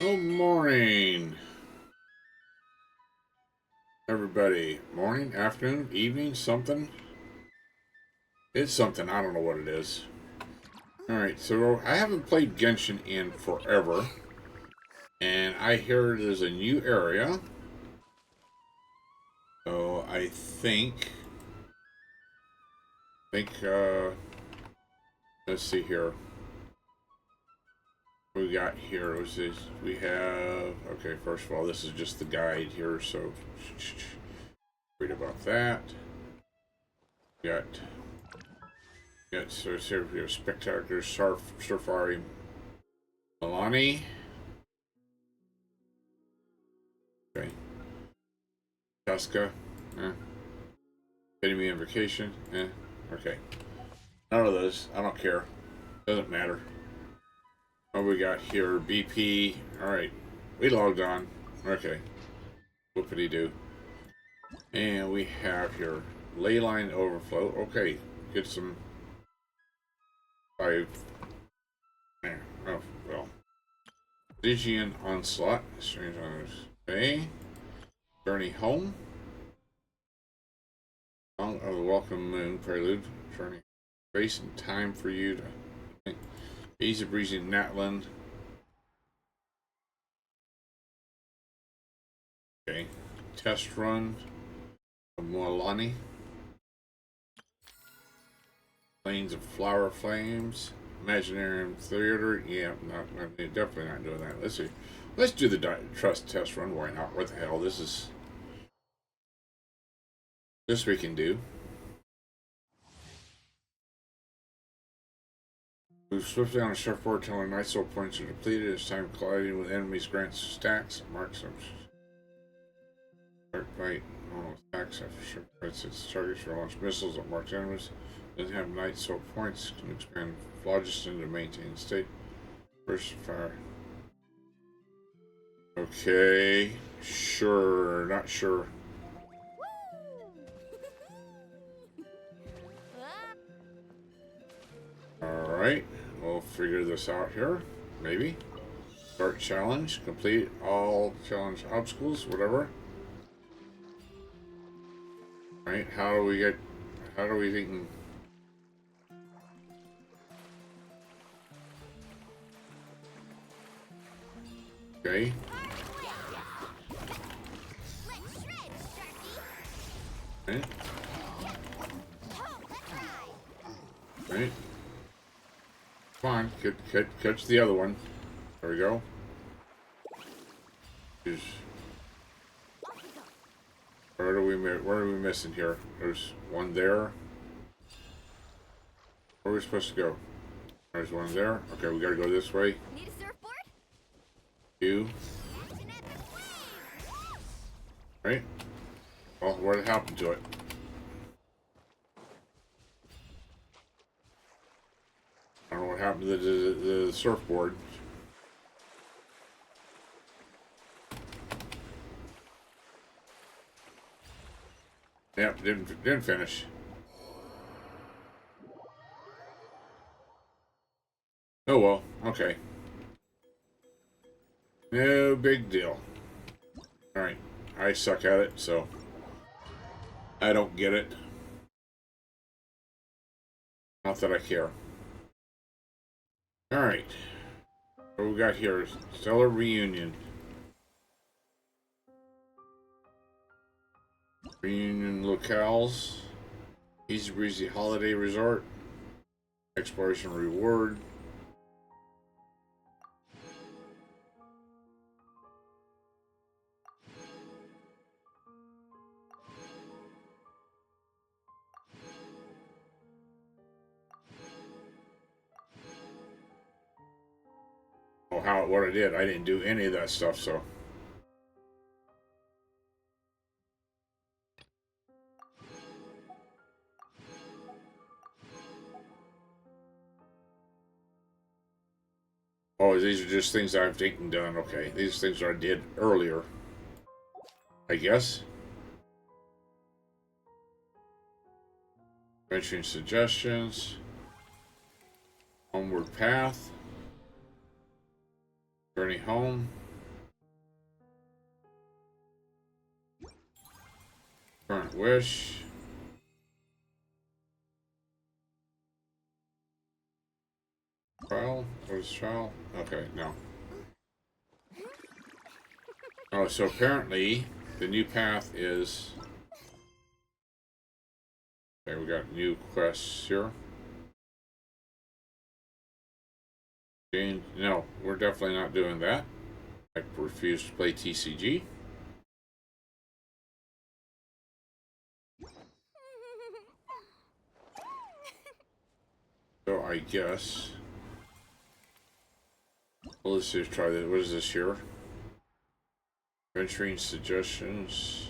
Good morning, everybody. Morning, afternoon, evening, something. It's something. I don't know what it is. Alright, so I haven't played Genshin in forever. And I hear there's a new area. So I think, let's see here. What we got here was this. We have, okay, first of all, this is just the guide here, so read about that. We got so it's here we have spectacular safari Milani. Okay. Tuska. Eh. Getting me on vacation. Eh. Okay. None of those. I don't care. Doesn't matter. What we got here? BP. Alright. We logged on. Okay. Whoopity doo. And we have here Leyline Overflow. Okay. Get some 5. Oh, well. Stygian Onslaught. Strange Honors. Okay. Journey Home. Song of the Welcome Moon Prelude. Journey. Space and time for you to think. Easy breezy Natland. Okay. Test run of Moalani. Plains of Flower Flames. Imaginarium Theater. Yeah, definitely not doing that. Let's see. Let's do the trust test run. Why not? What the hell? This we can do. Move swiftly on a surfboard until our night soul points are depleted. It's time colliding with enemies grants stacks. Marks them. Dark light. Normal attacks after sure points its targets for launch missiles that marked enemies. Doesn't have night soul points. Can expand phlogiston to maintain state. First fire. Okay. Sure. Not sure. Alright. We'll figure this out here. Maybe. Start challenge. Complete all challenge obstacles. Whatever. Right? How do we think? Okay. Right. Right. Come on, catch the other one. There we go. Where are we missing here? There's one there. Where are we supposed to go? There's one there. Okay, we gotta go this way. Need a surfboard? You. Right? Well, what happened to it? I don't know what happened to the surfboard. Yep, didn't finish. Oh well, okay. No big deal. Alright, I suck at it, so I don't get it. Not that I care. Alright. What we got here? Stellar Reunion. Reunion locales. Easy breezy holiday resort. Exploration reward. Oh, what I did. I didn't do any of that stuff, so. Oh, these are just things I've taken done. Okay, these things I did earlier. I guess. Mentioning suggestions. Homeward path. Journey home. wish. Trial? What is trial? Okay, no. Oh, so apparently the new path is... Okay, we got new quests here. No, we're definitely not doing that. I refuse to play TCG. So I guess... Well, let's just try this. What is this here? Venturing suggestions.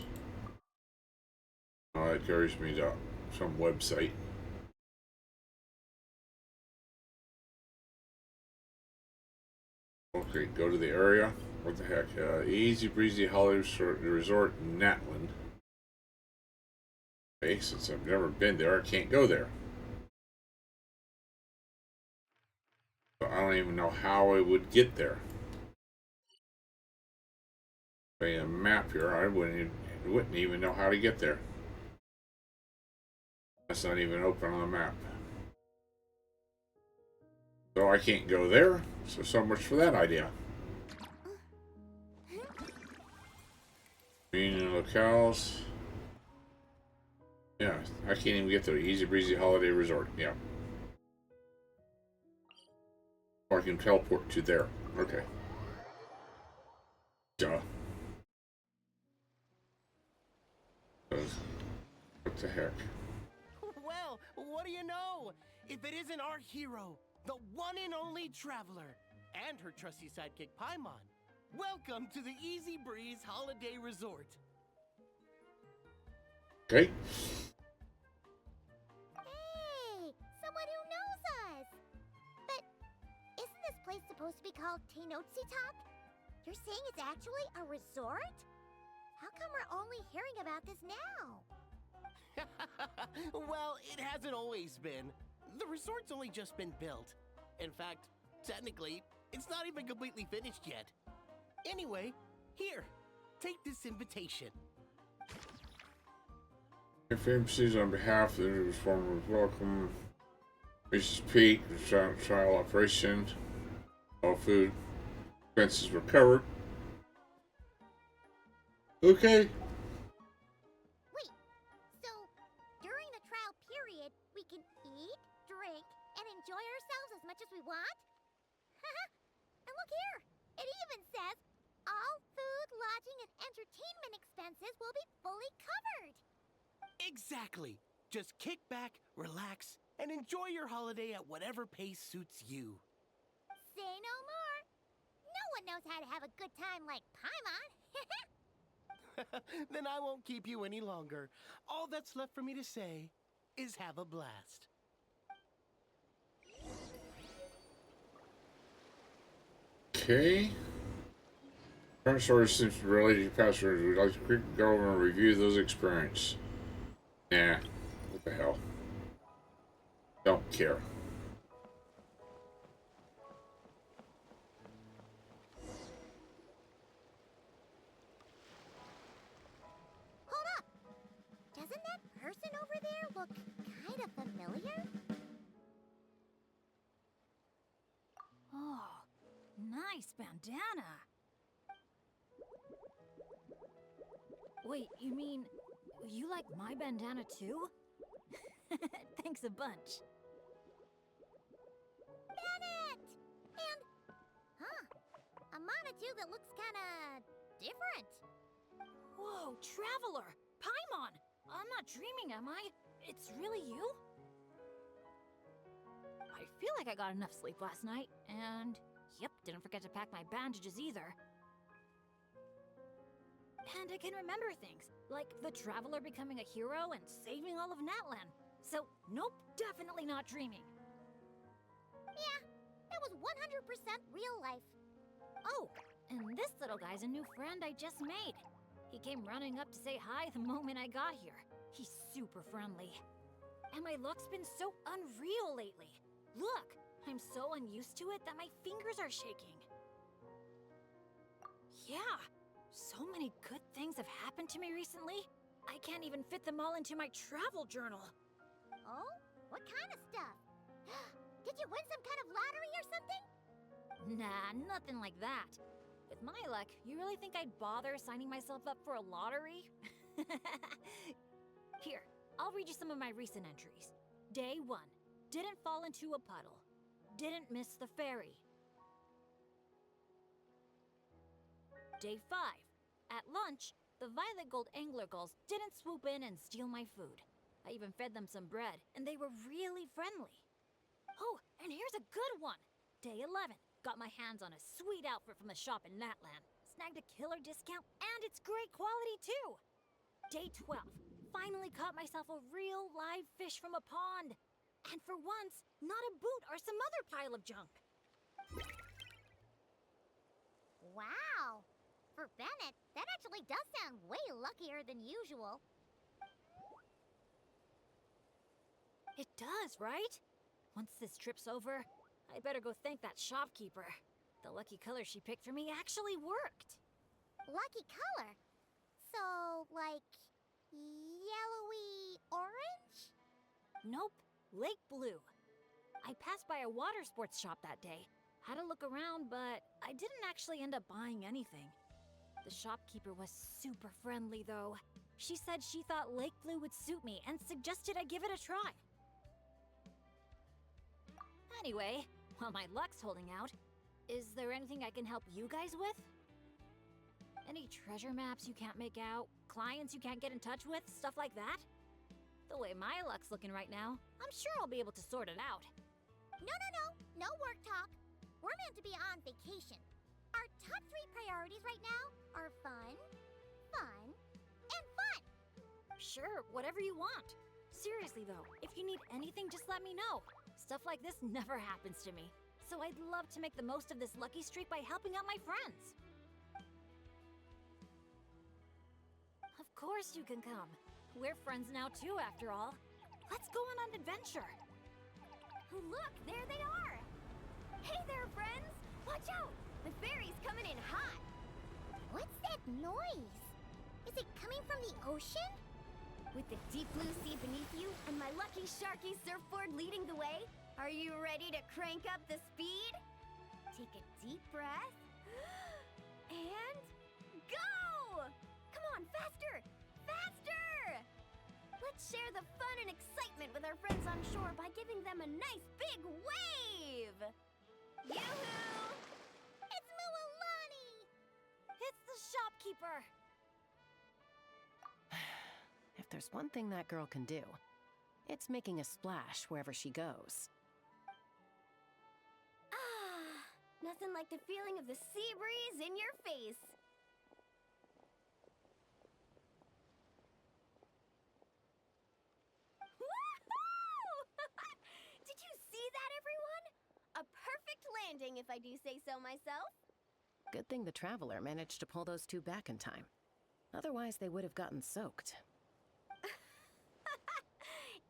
Oh, that carries me to some website. Okay, go to the area. What the heck? Easy breezy holiday resort in Natland. Okay, since I've never been there, I can't go there. So I don't even know how I would get there. By a map here, I wouldn't even know how to get there. That's not even open on the map. So I can't go there, so much for that idea. Reunion locales. Yeah, I can't even get there. Easy breezy holiday resort. Yeah. Or I can teleport to there. Okay. Duh. What the heck? Well, what do you know? If it isn't our hero, the one and only Traveler, and her trusty sidekick Paimon. Welcome to the Easy Breeze Holiday Resort. Okay. Hey, someone who knows us. But isn't this place supposed to be called Tenochtitlan? You're saying it's actually a resort? How come we're only hearing about this now? Well, it hasn't always been. The resort's only just been built. In fact, technically, it's not even completely finished yet. Anyway, here, take this invitation. Embassies on behalf of the reformers welcome Mrs. Pete, trial operation. All food expenses were covered. Okay. Wait, so during the trial period, we can eat, drink, and enjoy ourselves as much as we want? And look here, it even says all food, lodging, and entertainment expenses will be fully covered. Exactly. Just kick back, relax, and enjoy your holiday at whatever pace suits you. Say no more. No one knows how to have a good time like Paimon. Then I won't keep you any longer. All that's left for me to say is have a blast. Okay. Current story seems related to past stories. We'd like to quickly go over and review those experiences. Nah. What the hell? Don't care. Hold up! Doesn't that person over there look kind of familiar? Oh, nice bandana. Wait, you mean you like my bandana too? Thanks a bunch. Bennett! And, a Montague that looks kinda different. Whoa, Traveler! Paimon! I'm not dreaming, am I? It's really you? I feel like I got enough sleep last night, and yep, didn't forget to pack my bandages either. And I can remember things, like the Traveler becoming a hero and saving all of Natlan. So, nope, definitely not dreaming. Yeah, it was 100% real life. Oh, and this little guy's a new friend I just made. He came running up to say hi the moment I got here. He's super friendly. And my luck's been so unreal lately. Look, I'm so unused to it that my fingers are shaking. Yeah, so many good things have happened to me recently. I can't even fit them all into my travel journal. Oh? What kind of stuff? Did you win some kind of lottery or something? Nah, nothing like that. With my luck, you really think I'd bother signing myself up for a lottery? Here, I'll read you some of my recent entries. Day 1. Didn't fall into a puddle. Didn't miss the ferry. Day 5. At lunch, the violet gold angler gulls didn't swoop in and steal my food. I even fed them some bread, and they were really friendly. Oh, and here's a good one. Day 11. Got my hands on a sweet outfit from the shop in Natland. Snagged a killer discount, and it's great quality too. Day 12. Finally caught myself a real live fish from a pond. And for once, not a boot or some other pile of junk. Wow! For Bennett, that actually does sound way luckier than usual. It does, right? Once this trip's over, I better go thank that shopkeeper. The lucky color she picked for me actually worked. Lucky color? So, like, yellowy orange? Nope, lake blue. I passed by a water sports shop that day. Had a look around, but I didn't actually end up buying anything. The shopkeeper was super friendly, though. She said she thought lake blue would suit me and suggested I give it a try. Anyway, while my luck's holding out, is there anything I can help you guys with? Any treasure maps you can't make out? Clients you can't get in touch with? Stuff like that? The way my luck's looking right now, I'm sure I'll be able to sort it out. No work talk. We're meant to be on vacation. Our top 3 priorities right now are fun, fun, and fun. Sure, whatever you want. Seriously though, if you need anything, just let me know. Stuff like this never happens to me, so I'd love to make the most of this lucky streak by helping out my friends. Of course you can come. We're friends now too, after all. Let's go on an adventure. Look, there they are! Hey there, friends! Watch out! The ferry's coming in hot! What's that noise? Is it coming from the ocean? With the deep blue sea beneath you and my lucky Sharky surfboard leading the way, are you ready to crank up the speed? Take a deep breath. And go! Come on, faster! Faster! Let's share the fun and excitement with our friends on shore by giving them a nice big wave! Yoo-hoo! It's Mualani! It's the shopkeeper! If there's one thing that girl can do, it's making a splash wherever she goes. Ah, nothing like the feeling of the sea breeze in your face. Woohoo! Did you see that, everyone? A perfect landing, if I do say so myself. Good thing the Traveler managed to pull those two back in time. Otherwise, they would have gotten soaked.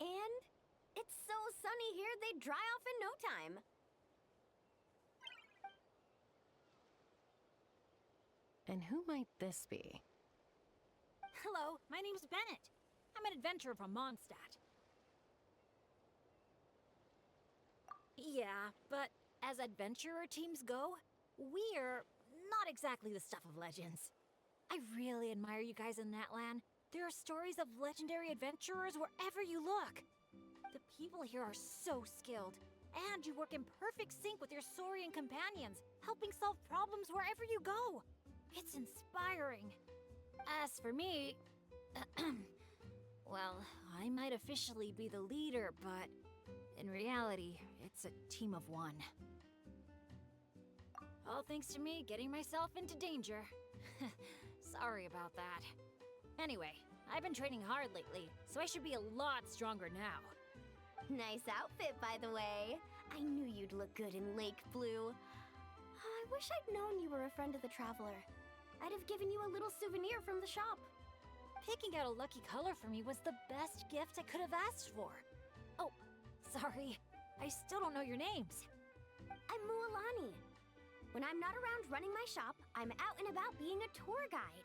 And it's so sunny here, they'd dry off in no time. And who might this be? Hello, my name's Bennett. I'm an adventurer from Mondstadt. Yeah, but as adventurer teams go, we're not exactly the stuff of legends. I really admire you guys in Natland. There are stories of legendary adventurers wherever you look. The people here are so skilled, and you work in perfect sync with your Saurian companions, helping solve problems wherever you go. It's inspiring. As for me, well, I might officially be the leader, but in reality, it's a team of one. All thanks to me getting myself into danger. Sorry about that. Anyway, I've been training hard lately, so I should be a lot stronger now. Nice outfit, by the way. I knew you'd look good in lake blue. I wish I'd known you were a friend of the Traveler. I'd have given you a little souvenir from the shop. Picking out a lucky color for me was the best gift I could have asked for. Oh, sorry. I still don't know your names. I'm Mualani. When I'm not around running my shop, I'm out and about being a tour guide.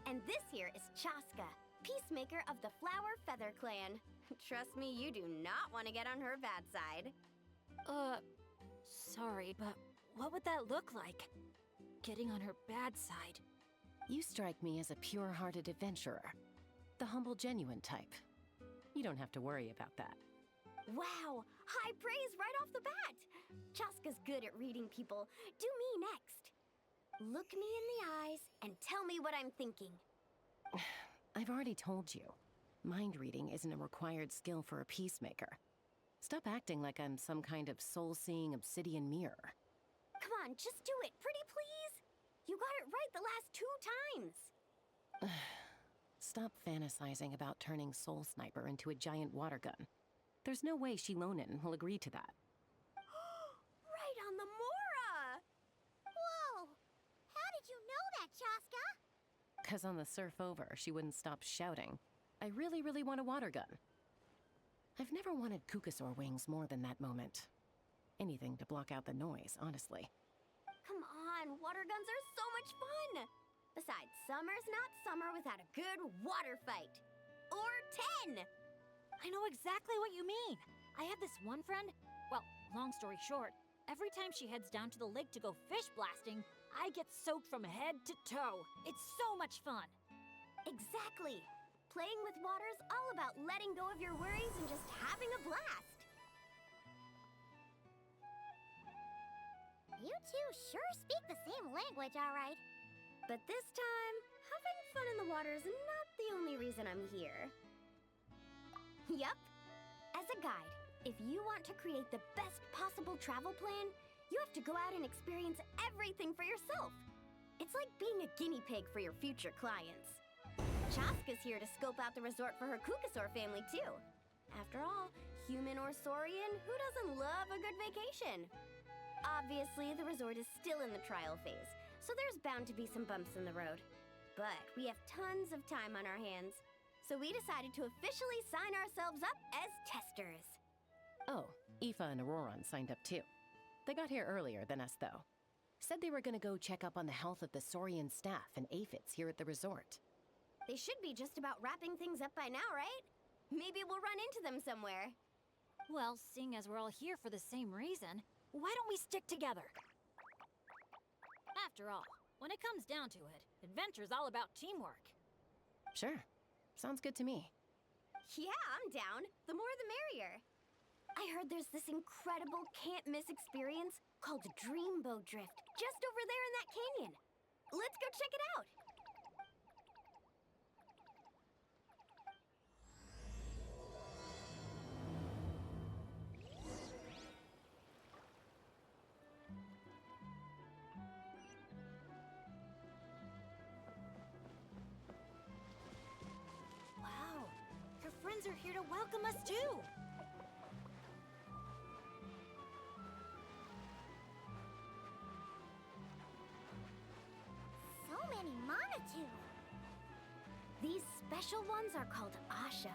And this here is Chaska, peacemaker of the Flower Feather Clan. Trust me, you do not want to get on her bad side. Sorry, but what would that look like? Getting on her bad side. You strike me as a pure-hearted adventurer. The humble, genuine type. You don't have to worry about that. Wow, high praise right off the bat. Chaska's good at reading people. Do me next. Look me in the eyes and tell me what I'm thinking. I've already told you. Mind reading isn't a required skill for a peacemaker. Stop acting like I'm some kind of soul-seeing obsidian mirror. Come on, just do it, pretty please. You got it right the last 2 times. Stop fantasizing about turning Soul Sniper into a giant water gun. There's no way Shilonen will agree to that. Right on the Mora! Whoa! How did you know that, Chaska? 'Cause on the surf over, she wouldn't stop shouting, "I really, really want a water gun." I've never wanted Kukasaur wings more than that moment. Anything to block out the noise, honestly. Come on, water guns are so much fun! Besides, summer's not summer without a good water fight. Or 10! I know exactly what you mean. I have this one friend. Well, long story short, every time she heads down to the lake to go fish blasting, I get soaked from head to toe. It's so much fun. Exactly. Playing with water's all about letting go of your worries and just having a blast. You two sure speak the same language, all right. But this time, having fun in the water is not the only reason I'm here. Yup. As a guide, if you want to create the best possible travel plan, you have to go out and experience everything for yourself. It's like being a guinea pig for your future clients. Chaska's here to scope out the resort for her Kukasaur family, too. After all, human or saurian, who doesn't love a good vacation? Obviously, the resort is still in the trial phase, so there's bound to be some bumps in the road. But we have tons of time on our hands, so we decided to officially sign ourselves up as testers. Oh, Aoife and Auroron signed up too. They got here earlier than us, though. Said they were gonna go check up on the health of the Saurian staff and aphids here at the resort. They should be just about wrapping things up by now, right? Maybe we'll run into them somewhere. Well, seeing as we're all here for the same reason, why don't we stick together? After all, when it comes down to it, adventure's all about teamwork. Sure. Sounds good to me. Yeah, I'm down. The more the merrier. I heard there's this incredible can't-miss experience called Dreamboat Drift just over there in that canyon. Let's go check it out. Wow, her friends are here to welcome us too. So many Monatu. These special ones are called Asha.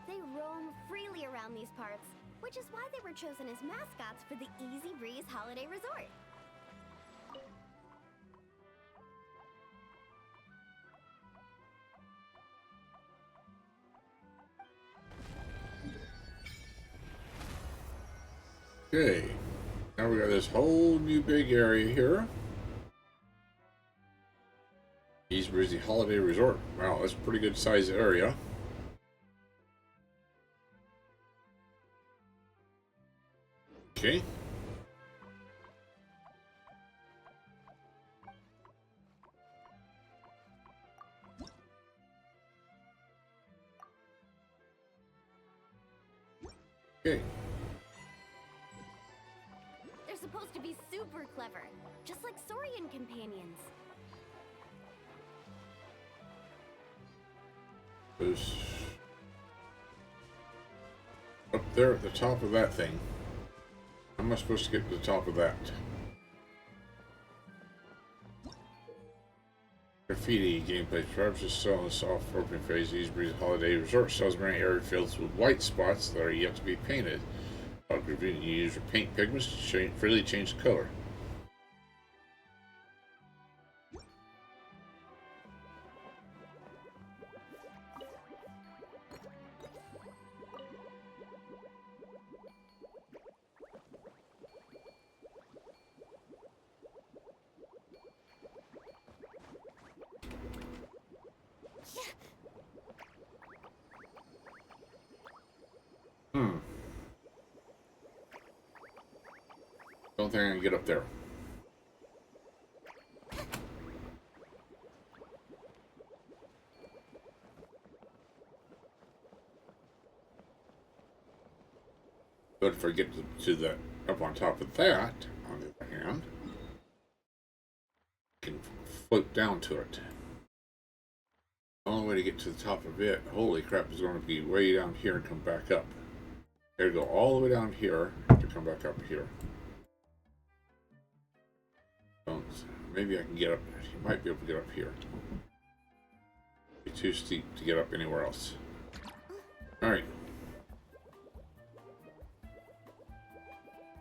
They roam freely around these parts, which is why they were chosen as mascots for the Easy Breeze Holiday Resort. Okay, now we got this whole new big area here. East Breezy Holiday Resort. Wow, that's a pretty good sized area. Okay. Okay. They're supposed to be super clever, just like Saurian companions. There's up there at the top of that thing. How am I supposed to get to the top of that? Graffiti gameplay. Perhaps just still in the soft opening phase. East Breeze Holiday Resort sells many area fields with white spots that are yet to be painted. While graffiti, you use your paint pigments to freely change the color. Don't think I can get up there. But if I get to the up on top of that, on the other hand, I can float down to it. The only way to get to the top of it, holy crap, is going to be way down here and come back up. I gotta go all the way down here to come back up here. So maybe I can get up. You might be able to get up here. It'd be too steep to get up anywhere else. Alright.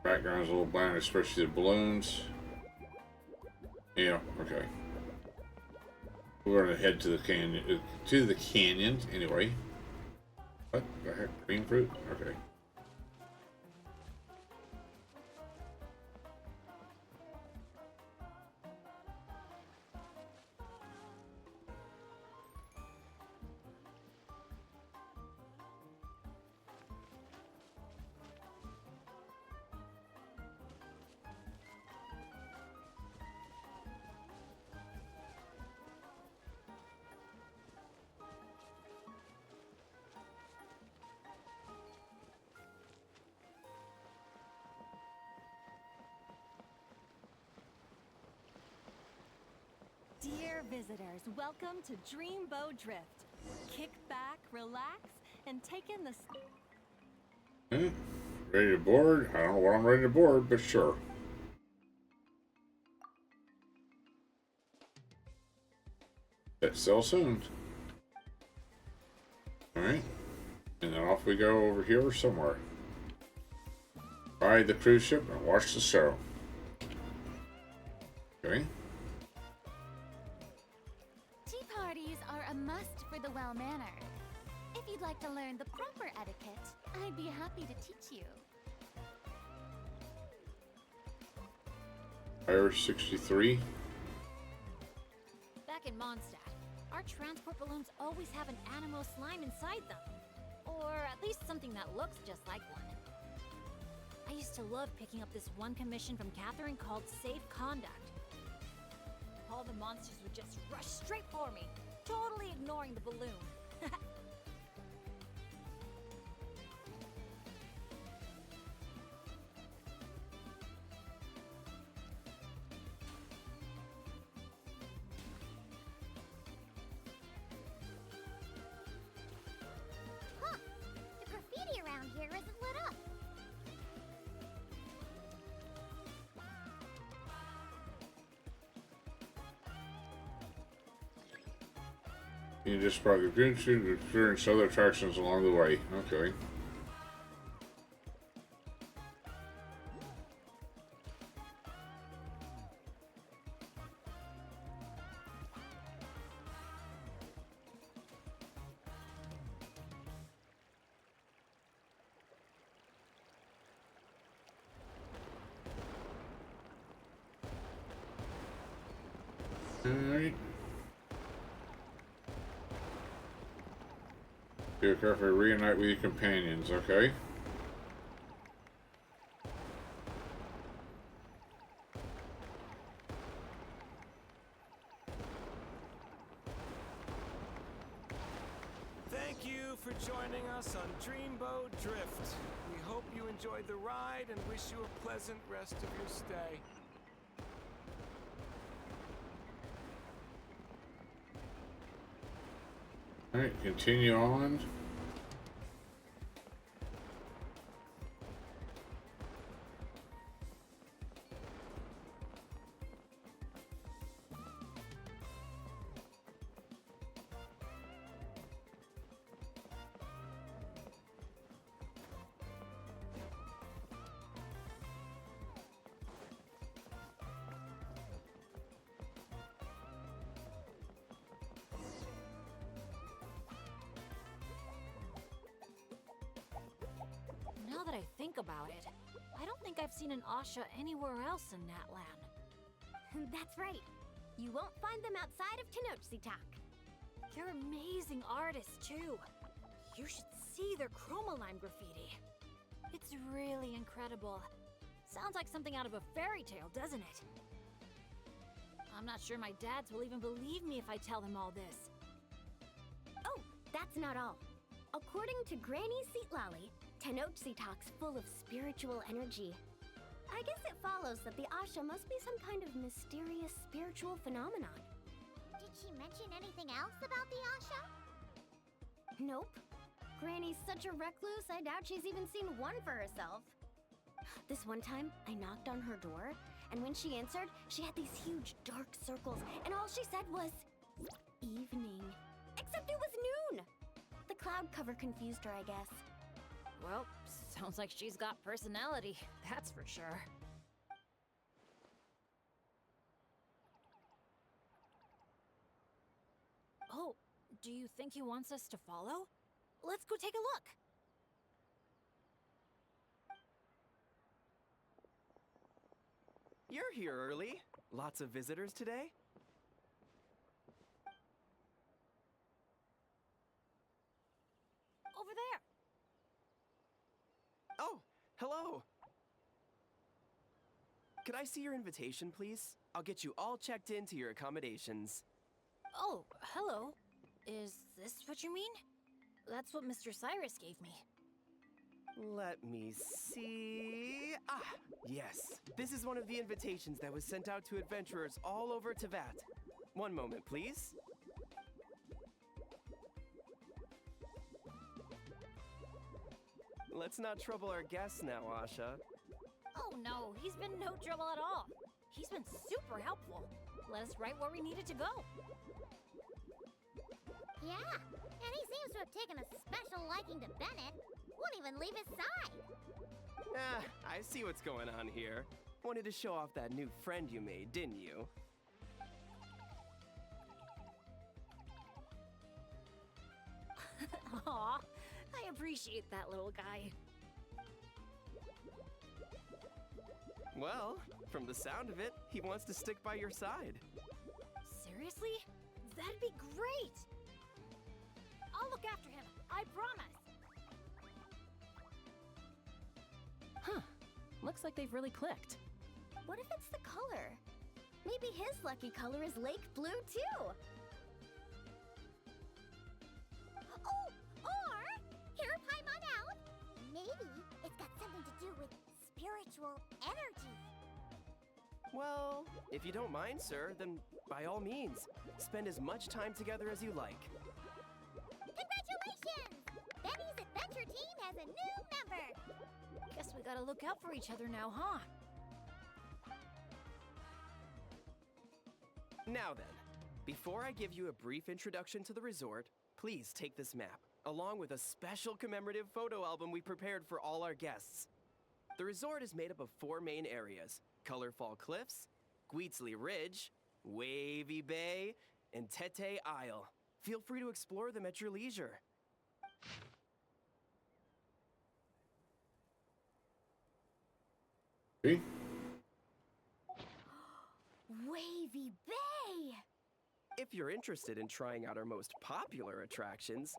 Background's a little bland, especially the balloons. Yeah, okay. We're gonna head to the canyon. Anyway. What the heck? Green fruit? Okay. Dear visitors, welcome to Dreamboat Drift. Kick back, relax, and take in the... Ready to board? I don't know what I'm ready to board, but sure. Let's sail soon. Alright. And then off we go over here somewhere. Ride the cruise ship and watch the show. Okay. Tea parties are a must for the well-mannered. If you'd like to learn the proper etiquette, I'd be happy to teach you. Irish 63. Back in Mondstadt, our transport balloons always have an animo slime inside them. Or at least something that looks just like one. I used to love picking up this one commission from Catherine called Safe Conduct. All the monsters would just rush straight for me, totally ignoring the balloon. Huh. The graffiti around here isn't lit up. You just park the Genshin, experience other attractions along the way. Okay. Alright. Be careful, reunite with your companions, okay? Thank you for joining us on Dreamboat Drift. We hope you enjoyed the ride and wish you a pleasant rest of your stay. Alright, continue on. Now that I think about it, I don't think I've seen an Asha anywhere else in Natlan. That's right. You won't find them outside of Tenochtitlan. They're amazing artists, too. You should see their chromoline graffiti. It's really incredible. Sounds like something out of a fairy tale, doesn't it? I'm not sure my dads will even believe me if I tell them all this. Oh, that's not all. According to Granny Seatlolly, Tenochtitlan talks full of spiritual energy. I guess it follows that the Asha must be some kind of mysterious spiritual phenomenon. Did she mention anything else about the Asha? Nope. Granny's such a recluse, I doubt she's even seen one for herself. This one time, I knocked on her door, and when she answered, she had these huge dark circles, and all she said was, evening. Except it was noon! The cloud cover confused her, I guess. Well, sounds like she's got personality, that's for sure. Oh, do you think he wants us to follow? Let's go take a look. You're here early. Lots of visitors today? Over there. Oh, hello. Could I see your invitation, please? I'll get you all checked into your accommodations. Oh, hello. Is this what you mean? That's what Mr. Cyrus gave me. Let me see. Ah, yes. This is one of the invitations that was sent out to adventurers all over Teyvat. One moment, please. Let's not trouble our guests now, Asha. Oh no, he's been no trouble at all. He's been super helpful. Let us right where we needed to go. Yeah, and he seems to have taken a special liking to Bennett. Won't even leave his side. Ah, I see what's going on here. Wanted to show off that new friend you made, didn't you? Aw, I appreciate that little guy. Well, from the sound of it, he wants to stick by your side. Seriously? That'd be great! I'll look after him, I promise! Huh. Looks like they've really clicked. What if it's the color? Maybe his lucky color is lake blue, too. Oh, or hear Paimon out. Maybe it's got something to do with spiritual energy. Well, if you don't mind, sir, then by all means, spend as much time together as you like. Congratulations! Benny's adventure team has a new member. Guess we gotta look out for each other now, huh? Now then, before I give you a brief introduction to the resort, please take this map, along with a special commemorative photo album we prepared for all our guests. The resort is made up of 4 main areas: Colorful Cliffs, Gweetsley Ridge, Wavy Bay, and Tete Isle. Feel free to explore them at your leisure. See? Wavy Bay! If you're interested in trying out our most popular attractions,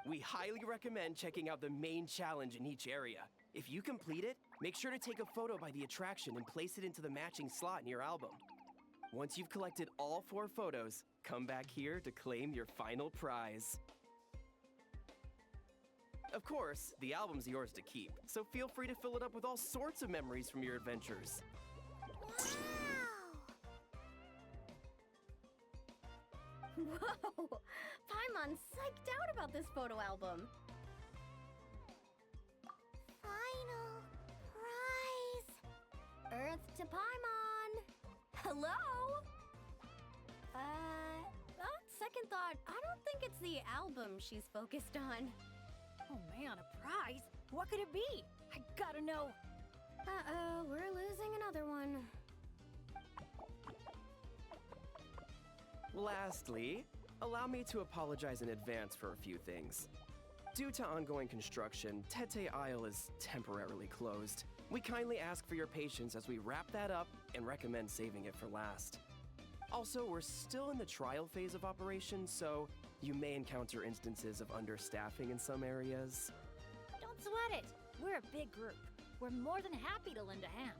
we highly recommend checking out the main challenge in each area. If you complete it, make sure to take a photo by the attraction and place it into the matching slot in your album. Once you've collected all 4 photos, come back here to claim your final prize. Of course, the album's yours to keep, so feel free to fill it up with all sorts of memories from your adventures. Whoa! Paimon's psyched out about this photo album. Final prize. Earth to Paimon! Hello? On second thought, I don't think it's the album she's focused on. Oh man, a prize? What could it be? I gotta know. Uh-oh, we're losing another one. Lastly, allow me to apologize in advance for a few things. Due to ongoing construction, Tete Isle is temporarily closed. We kindly ask for your patience as we wrap that up and recommend saving it for last. Also, we're still in the trial phase of operation, so you may encounter instances of understaffing in some areas. Don't sweat it. We're a big group. We're more than happy to lend a hand.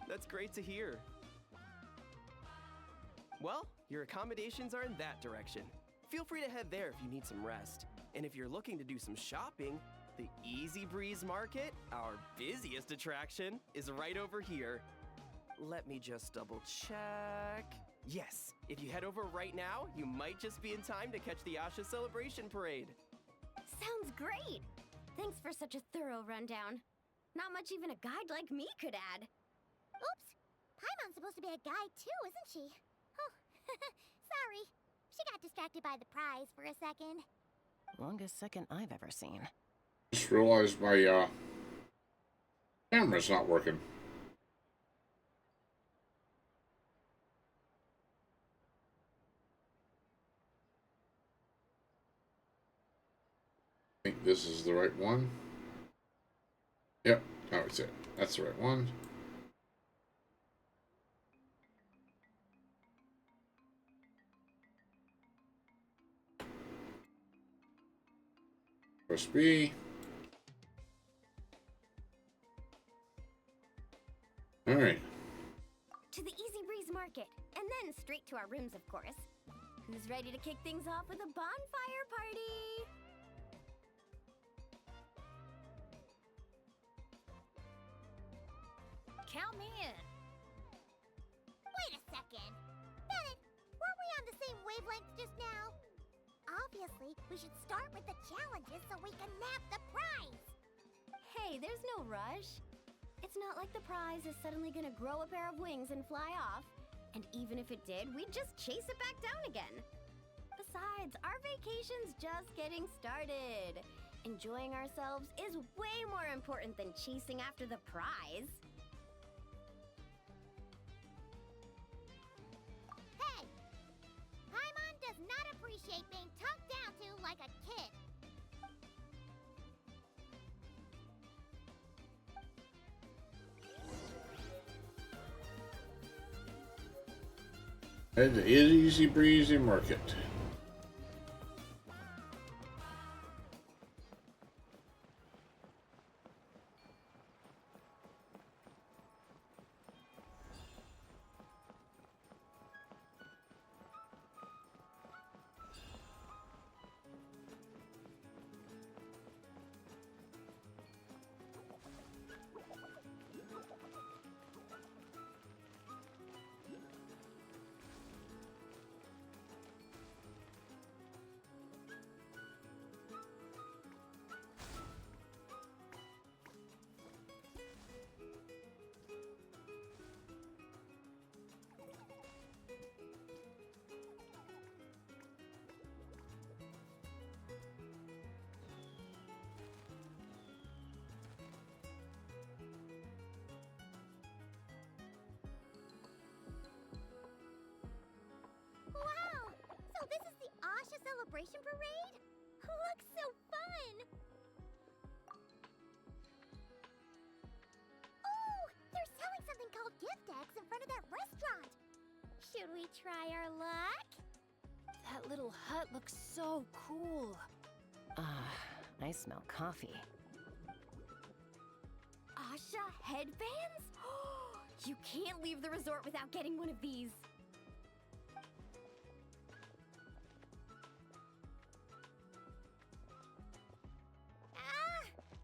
That's great to hear. Well, your accommodations are in that direction. Feel free to head there if you need some rest. And if you're looking to do some shopping, the Easy Breeze Market, our busiest attraction, is right over here. Let me just double check. Yes, if you head over right now, you might just be in time to catch the Asha Celebration Parade. Sounds great! Thanks for such a thorough rundown. Not much even a guide like me could add. Oops! Paimon's supposed to be a guide too, isn't she? Oh, sorry. She got distracted by the prize for a second. Longest second I've ever seen. Just realized my camera's not working. I think this is the right one. Yep, that's it. That's the right one. Press B. Alright. To the Easy Breeze Market, and then straight to our rooms, of course. Who's ready to kick things off with a bonfire party? Count me in. Wait a second. Bennett, weren't we on the same wavelength just now? Obviously, we should start with the challenges so we can nab the prize. Hey, there's no rush. It's not like the prize is suddenly gonna grow a pair of wings and fly off. And even if it did, we'd just chase it back down again. Besides, our vacation's just getting started. Enjoying ourselves is way more important than chasing after the prize. Hey! Paimon does not appreciate being talked down to like a kid. And the Easy Breezy Market. Wow! So this is the Asha Celebration Parade? Looks so fun! Oh! They're selling something called gift eggs in front of that restaurant! Should we try our luck? That little hut looks so cool. I smell coffee. Asha headbands? You can't leave the resort without getting one of these.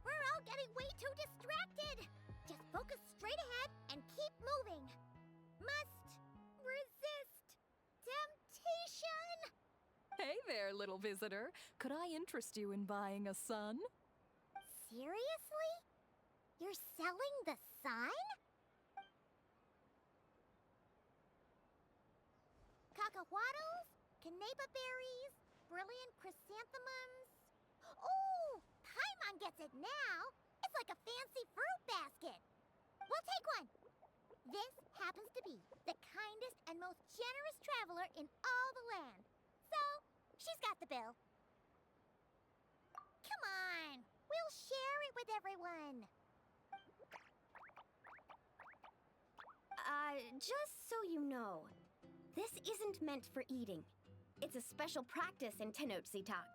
We're all getting way too distracted! Just focus straight ahead and keep moving. Must resist temptation! Hey there, little visitor. Could I interest you in buying a sun? Seriously? You're selling the sign? Cacahuatls, canepa berries, brilliant chrysanthemums. Oh, Paimon gets it now. It's like a fancy fruit basket. We'll take one. This happens to be the kindest and most generous traveler in all the land. So, she's got the bill. Come on, we'll share it with everyone. Just so you know, this isn't meant for eating. It's a special practice in Tenochtitlan.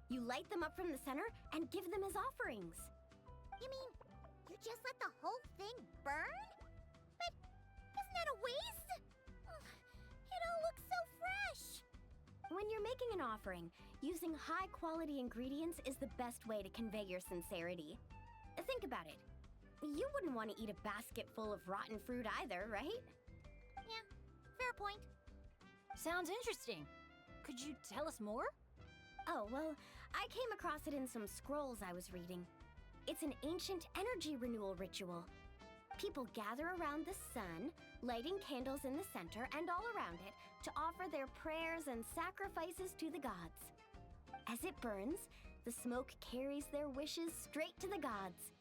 You light them up from the center and give them as offerings. You mean, you're just let the whole thing burn? But isn't that a waste? Ugh, it all looks so fresh. When you're making an offering, using high-quality ingredients is the best way to convey your sincerity. Think about it. You wouldn't want to eat a basket full of rotten fruit either, right? Yeah, fair point. Sounds interesting. Could you tell us more? Oh, well, I came across it in some scrolls I was reading. It's an ancient energy renewal ritual. People gather around the sun, lighting candles in the center and all around it to offer their prayers and sacrifices to the gods. As it burns, the smoke carries their wishes straight to the gods.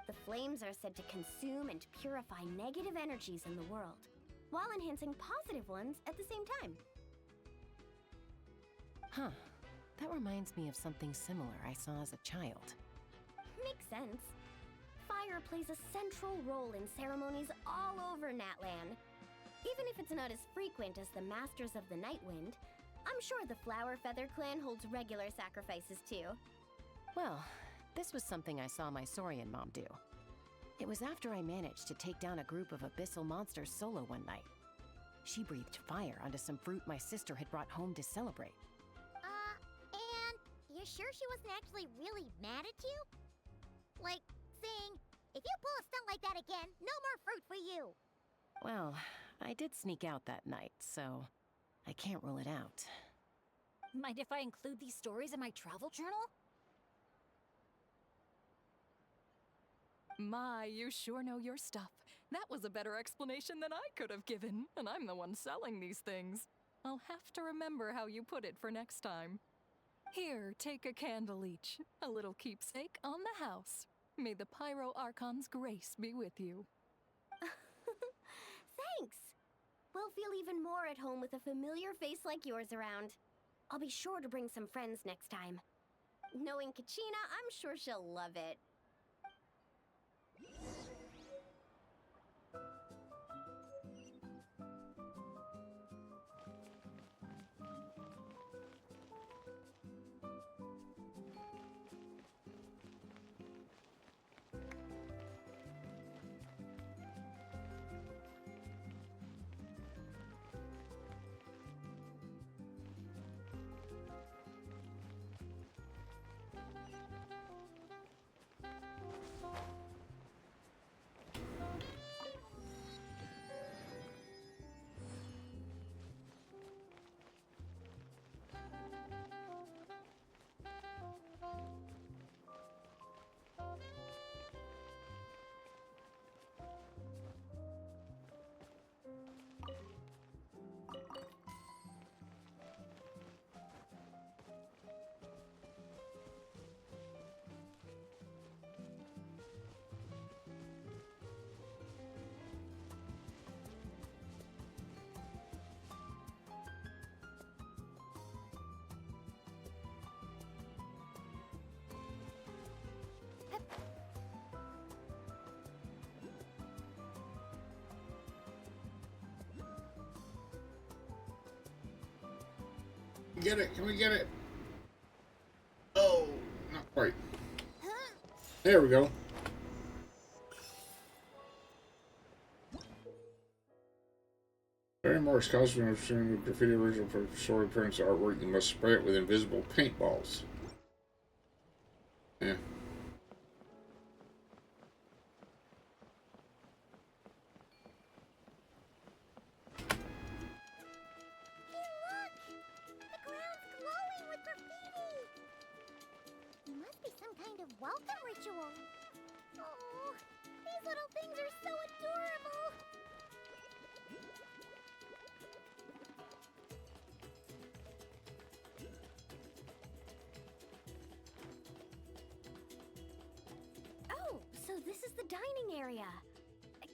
The flames are said to consume and purify negative energies in the world, while enhancing positive ones at the same time. Huh. That reminds me of something similar I saw as a child. Makes sense. Fire plays a central role in ceremonies all over Natlan. Even if it's not as frequent as the Masters of the Night Wind, I'm sure the Flower Feather clan holds regular sacrifices too. Well, this was something I saw my Saurian mom do. It was after I managed to take down a group of abyssal monsters solo one night. She breathed fire onto some fruit my sister had brought home to celebrate. And you're sure she wasn't actually really mad at you? Like, saying, if you pull a stunt like that again, no more fruit for you. Well, I did sneak out that night, so I can't rule it out. Mind if I include these stories in my travel journal? My, you sure know your stuff. That was a better explanation than I could have given, and I'm the one selling these things. I'll have to remember how you put it for next time. Here, take a candle each, a little keepsake on the house. May the Pyro Archon's grace be with you. Thanks! We'll feel even more at home with a familiar face like yours around. I'll be sure to bring some friends next time. Knowing Kachina, I'm sure she'll love it. Get it? Can we get it? Oh, not quite. There we go. Very Morris costume of graffiti original for story prints artwork. You must spray it with invisible paintballs. Yeah. Welcome ritual. Oh, these little things are so adorable. Oh, so this is the dining area.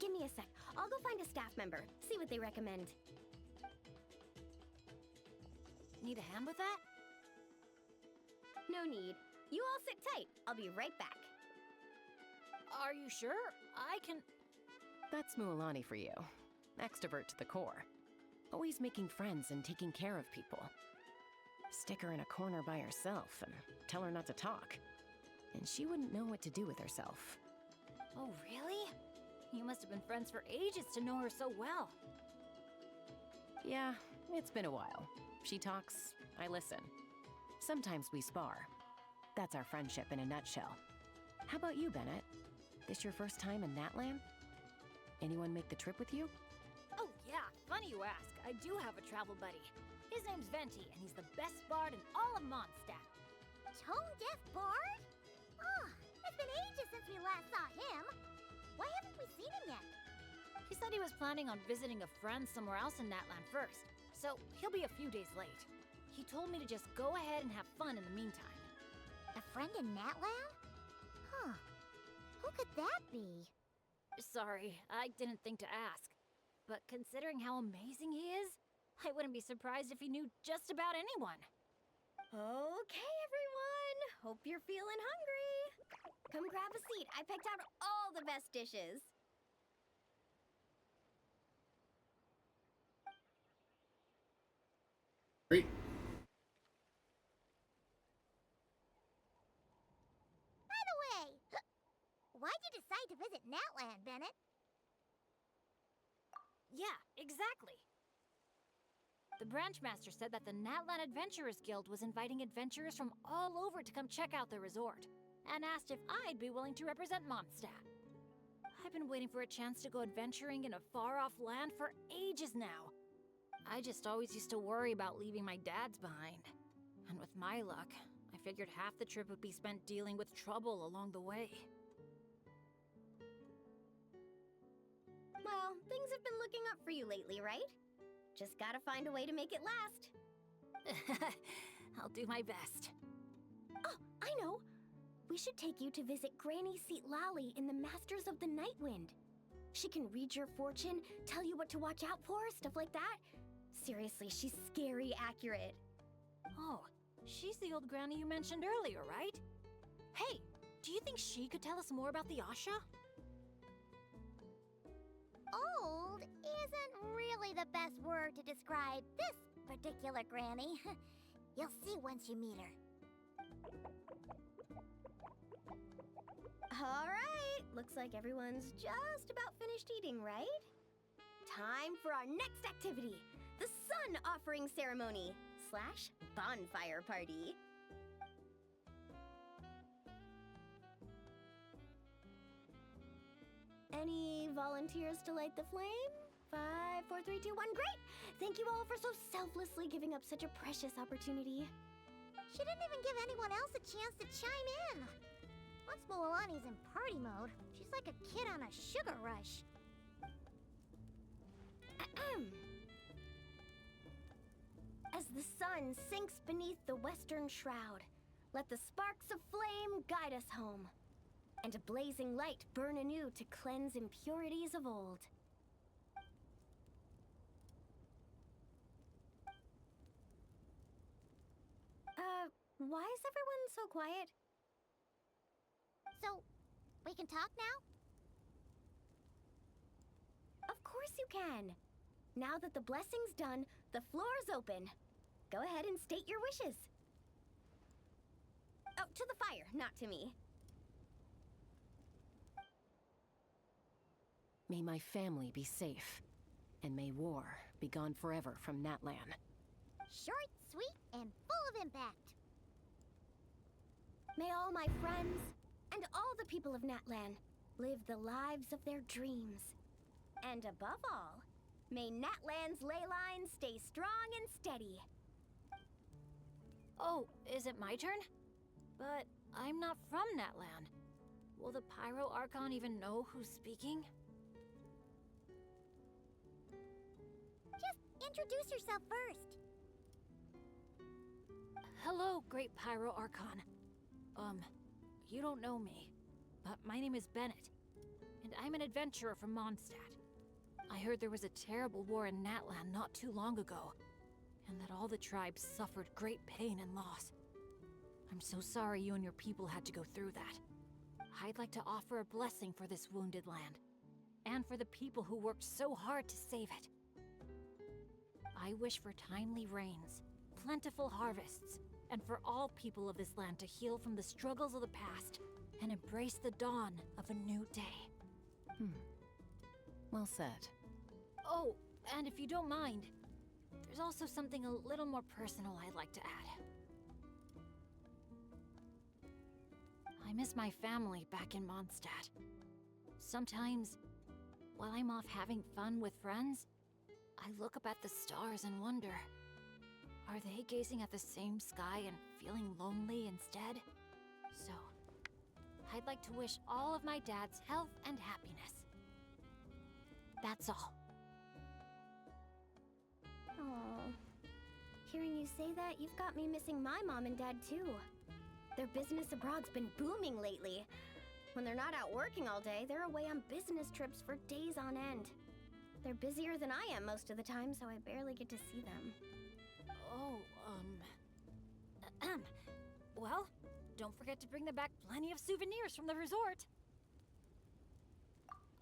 Give me a sec. I'll go find a staff member, see what they recommend. Need a hand with that? No need. You all sit tight. I'll be right back. Are you sure? I can... That's Mualani for you. Extrovert to the core. Always making friends and taking care of people. Stick her in a corner by herself and tell her not to talk. And she wouldn't know what to do with herself. Oh, really? You must have been friends for ages to know her so well. Yeah, it's been a while. She talks, I listen. Sometimes we spar. That's our friendship in a nutshell. How about you, Bennett? This your first time in Natlan? Anyone make the trip with you? Oh, yeah, funny you ask. I do have a travel buddy. His name's Venti, and he's the best bard in all of Mondstadt. Tone-deaf bard? Oh, it's been ages since we last saw him. Why haven't we seen him yet? He said he was planning on visiting a friend somewhere else in Natlan first, so he'll be a few days late. He told me to just go ahead and have fun in the meantime. A friend in Natlan? Huh. Who could that be? Sorry, I didn't think to ask. But considering how amazing he is, I wouldn't be surprised if he knew just about anyone. Okay, everyone. Hope you're feeling hungry. Come grab a seat. I picked out all the best dishes. Great. By the way, why'd you decide to visit Natlan, Bennett? Yeah, exactly. The branch master said that the Natlan Adventurers Guild was inviting adventurers from all over to come check out the resort, and asked if I'd be willing to represent Mondstadt. I've been waiting for a chance to go adventuring in a far-off land for ages now. I just always used to worry about leaving my dads behind. And with my luck, I figured half the trip would be spent dealing with trouble along the way. Well, things have been looking up for you lately, right? Just gotta find a way to make it last. I'll do my best. Oh, I know! We should take you to visit Granny Seat Lally in the Masters of the Nightwind. She can read your fortune, tell you what to watch out for, stuff like that. Seriously, she's scary accurate. Oh, she's the old granny you mentioned earlier, right? Hey, do you think she could tell us more about the Asha? Old isn't really the best word to describe this particular granny. You'll see once you meet her. All right, looks like everyone's just about finished eating, right? Time for our next activity, the Sun Offering Ceremony / Bonfire Party. Any volunteers to light the flame? 5, 4, 3, 2, 1, great! Thank you all for so selflessly giving up such a precious opportunity. She didn't even give anyone else a chance to chime in. Once Moalani's in party mode, she's like a kid on a sugar rush. As the sun sinks beneath the western shroud, let the sparks of flame guide us home, and a blazing light burn anew to cleanse impurities of old. Why is everyone so quiet? So, we can talk now? Of course you can! Now that the blessing's done, the floor's open. Go ahead and state your wishes. Oh, to the fire, not to me. May my family be safe, and may war be gone forever from Natlan. Short, sweet, and full of impact. May all my friends, and all the people of Natlan, live the lives of their dreams. And above all, may Natlan's ley lines stay strong and steady. Oh, is it my turn? But I'm not from Natlan. Will the Pyro Archon even know who's speaking? Just introduce yourself first. Hello, Great Pyro Archon. You don't know me, but my name is Bennett, and I'm an adventurer from Mondstadt. I heard there was a terrible war in Natlan not too long ago, and that all the tribes suffered great pain and loss. I'm so sorry you and your people had to go through that. I'd like to offer a blessing for this wounded land, and for the people who worked so hard to save it. I wish for timely rains, plentiful harvests, and for all people of this land to heal from the struggles of the past and embrace the dawn of a new day. Well said. Oh, and if you don't mind, there's also something a little more personal I'd like to add. I miss my family back in Mondstadt. Sometimes, while I'm off having fun with friends, I look up at the stars and wonder, are they gazing at the same sky and feeling lonely instead? So, I'd like to wish all of my dad's health and happiness. That's all. Aww. Hearing you say that, you've got me missing my mom and dad too. Their business abroad's been booming lately. When they're not out working all day, they're away on business trips for days on end. They're busier than I am most of the time, so I barely get to see them. Oh, well, don't forget to bring them back plenty of souvenirs from the resort.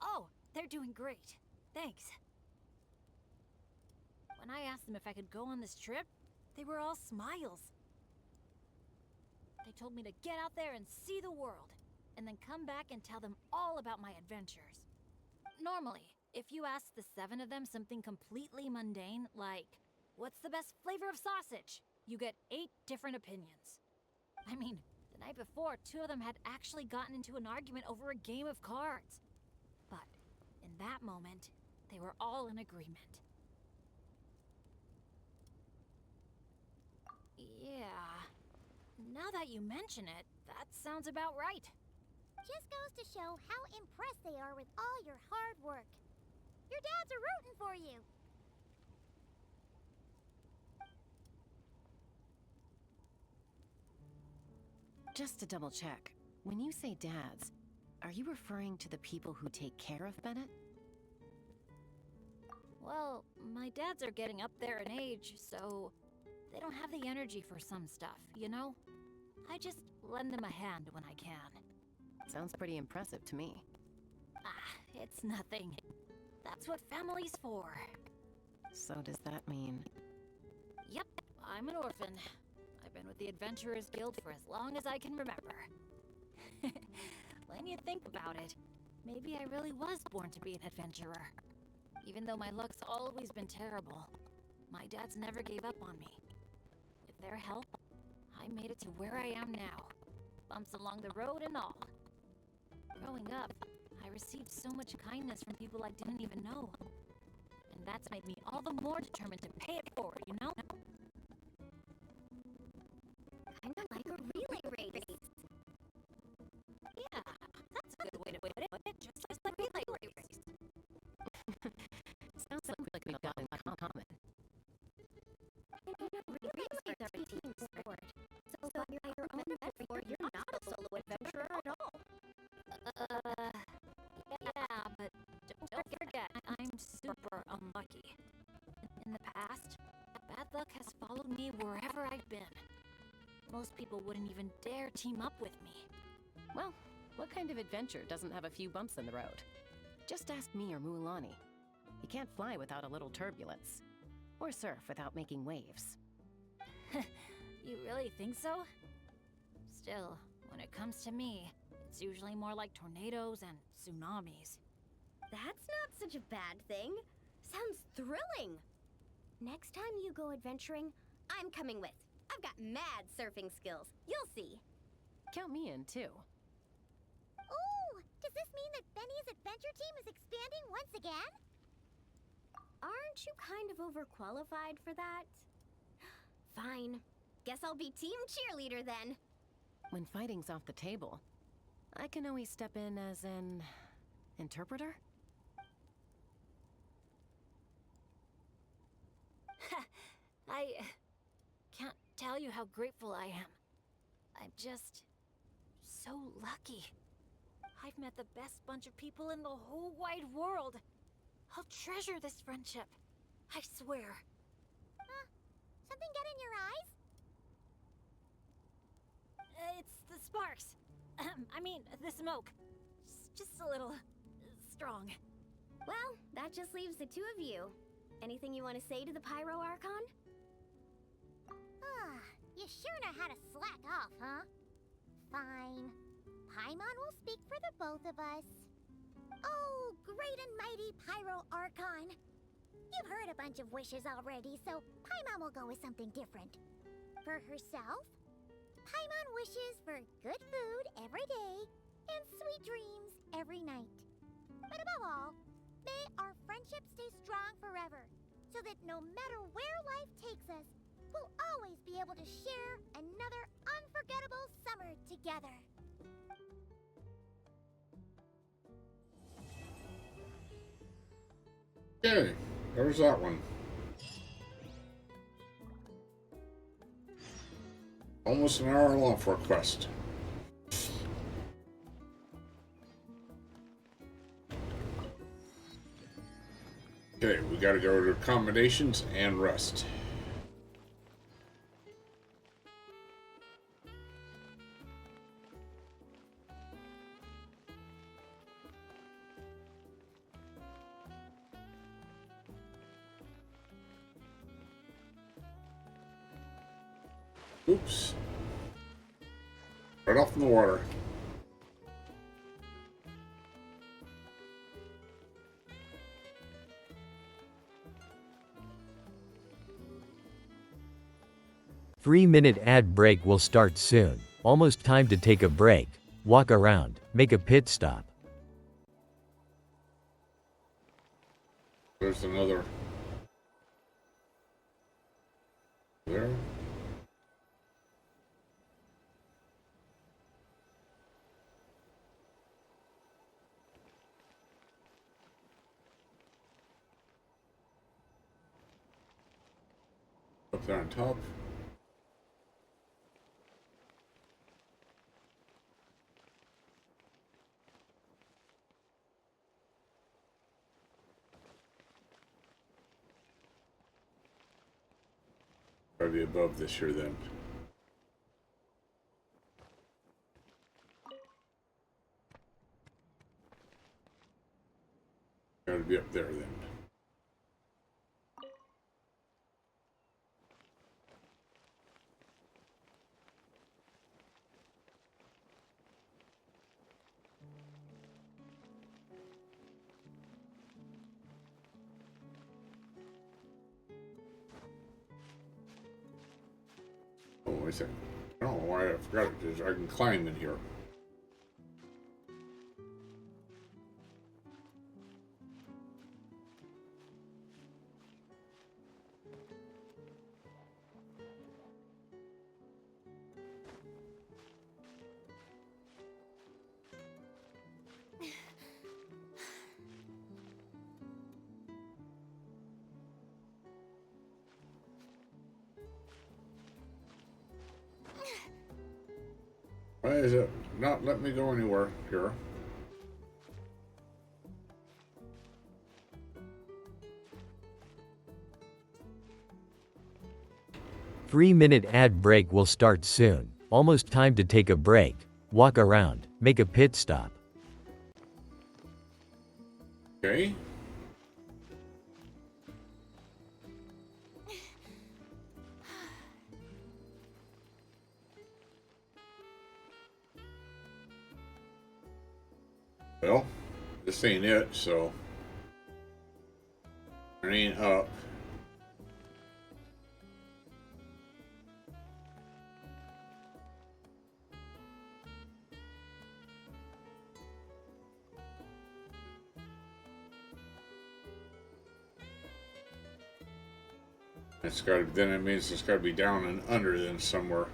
Oh, they're doing great. Thanks. When I asked them if I could go on this trip, they were all smiles. They told me to get out there and see the world, and then come back and tell them all about my adventures. Normally, if you ask the 7 of them something completely mundane, like, what's the best flavor of sausage? You get 8 different opinions. I mean, the night before, 2 of them had actually gotten into an argument over a game of cards. But in that moment, they were all in agreement. Yeah, now that you mention it, that sounds about right. Just goes to show how impressed they are with all your hard work. Your dads are rooting for you. Just to double check, when you say dads, are you referring to the people who take care of Bennett? Well, my dads are getting up there in age, so they don't have the energy for some stuff, you know? I just lend them a hand when I can. Sounds pretty impressive to me. It's nothing. That's what family's for. So does that mean... Yep, I'm an orphan. I've been with the Adventurers Guild for as long as I can remember. When you think about it, maybe I really was born to be an adventurer. Even though my luck's always been terrible, my dads never gave up on me. With their help, I made it to where I am now. Bumps along the road and all. Growing up, I received so much kindness from people I didn't even know. And that's made me all the more determined to pay it forward, you know? Kinda like a relay race. Yeah, that's a good way to put it. Just like a relay race. Sounds like we got in common. Relays are a team sport. So by your own metaphor, you're not a solo adventurer at all. Yeah, but don't forget, I'm super unlucky. In the past, bad luck has followed me wherever I've been. Most people wouldn't even dare team up with me. Well, what kind of adventure doesn't have a few bumps in the road? Just ask me or Mulan. You can't fly without a little turbulence. Or surf without making waves. You really think so? Still, when it comes to me, it's usually more like tornadoes and tsunamis. That's not such a bad thing. Sounds thrilling. Next time you go adventuring, I'm coming with. I've got mad surfing skills. You'll see. Count me in, too. Ooh, does this mean that Benny's adventure team is expanding once again? Aren't you kind of overqualified for that? Fine. Guess I'll be team cheerleader then. When fighting's off the table, I can always step in as an... interpreter? I can't tell you how grateful I am. I'm just so lucky. I've met the best bunch of people in the whole wide world. I'll treasure this friendship. I swear. Something get in your eyes? It's the sparks. I mean, the smoke. Just a little strong. Well, that just leaves the 2 of you. Anything you want to say to the Pyro Archon? You sure know how to slack off, huh? Fine. Paimon will speak for the both of us. Oh, great and mighty Pyro Archon. You've heard a bunch of wishes already, so Paimon will go with something different. For herself, Paimon wishes for good food every day and sweet dreams every night. But above all, may our friendship stay strong forever, so that no matter where life takes us, we'll always be able to share another unforgettable summer together. Okay, there's that one. Almost an hour long for a quest. Okay, we gotta go to accommodations and rest. Oops. Right off in the water. Three-minute ad break will start soon. Almost time to take a break. Walk around. Make a pit stop. There's another. There. Up there on top. Probably above this here then. Gotta be up there then. Oh, wait a second. I don't know why I forgot it. I can climb in here. Why is it not letting me go anywhere here? Three-minute ad break will start soon. Almost time to take a break. Walk around. Make a pit stop. Okay. Well, this ain't it, so it ain't up. It's got to, then it means it's got to be down and under then somewhere.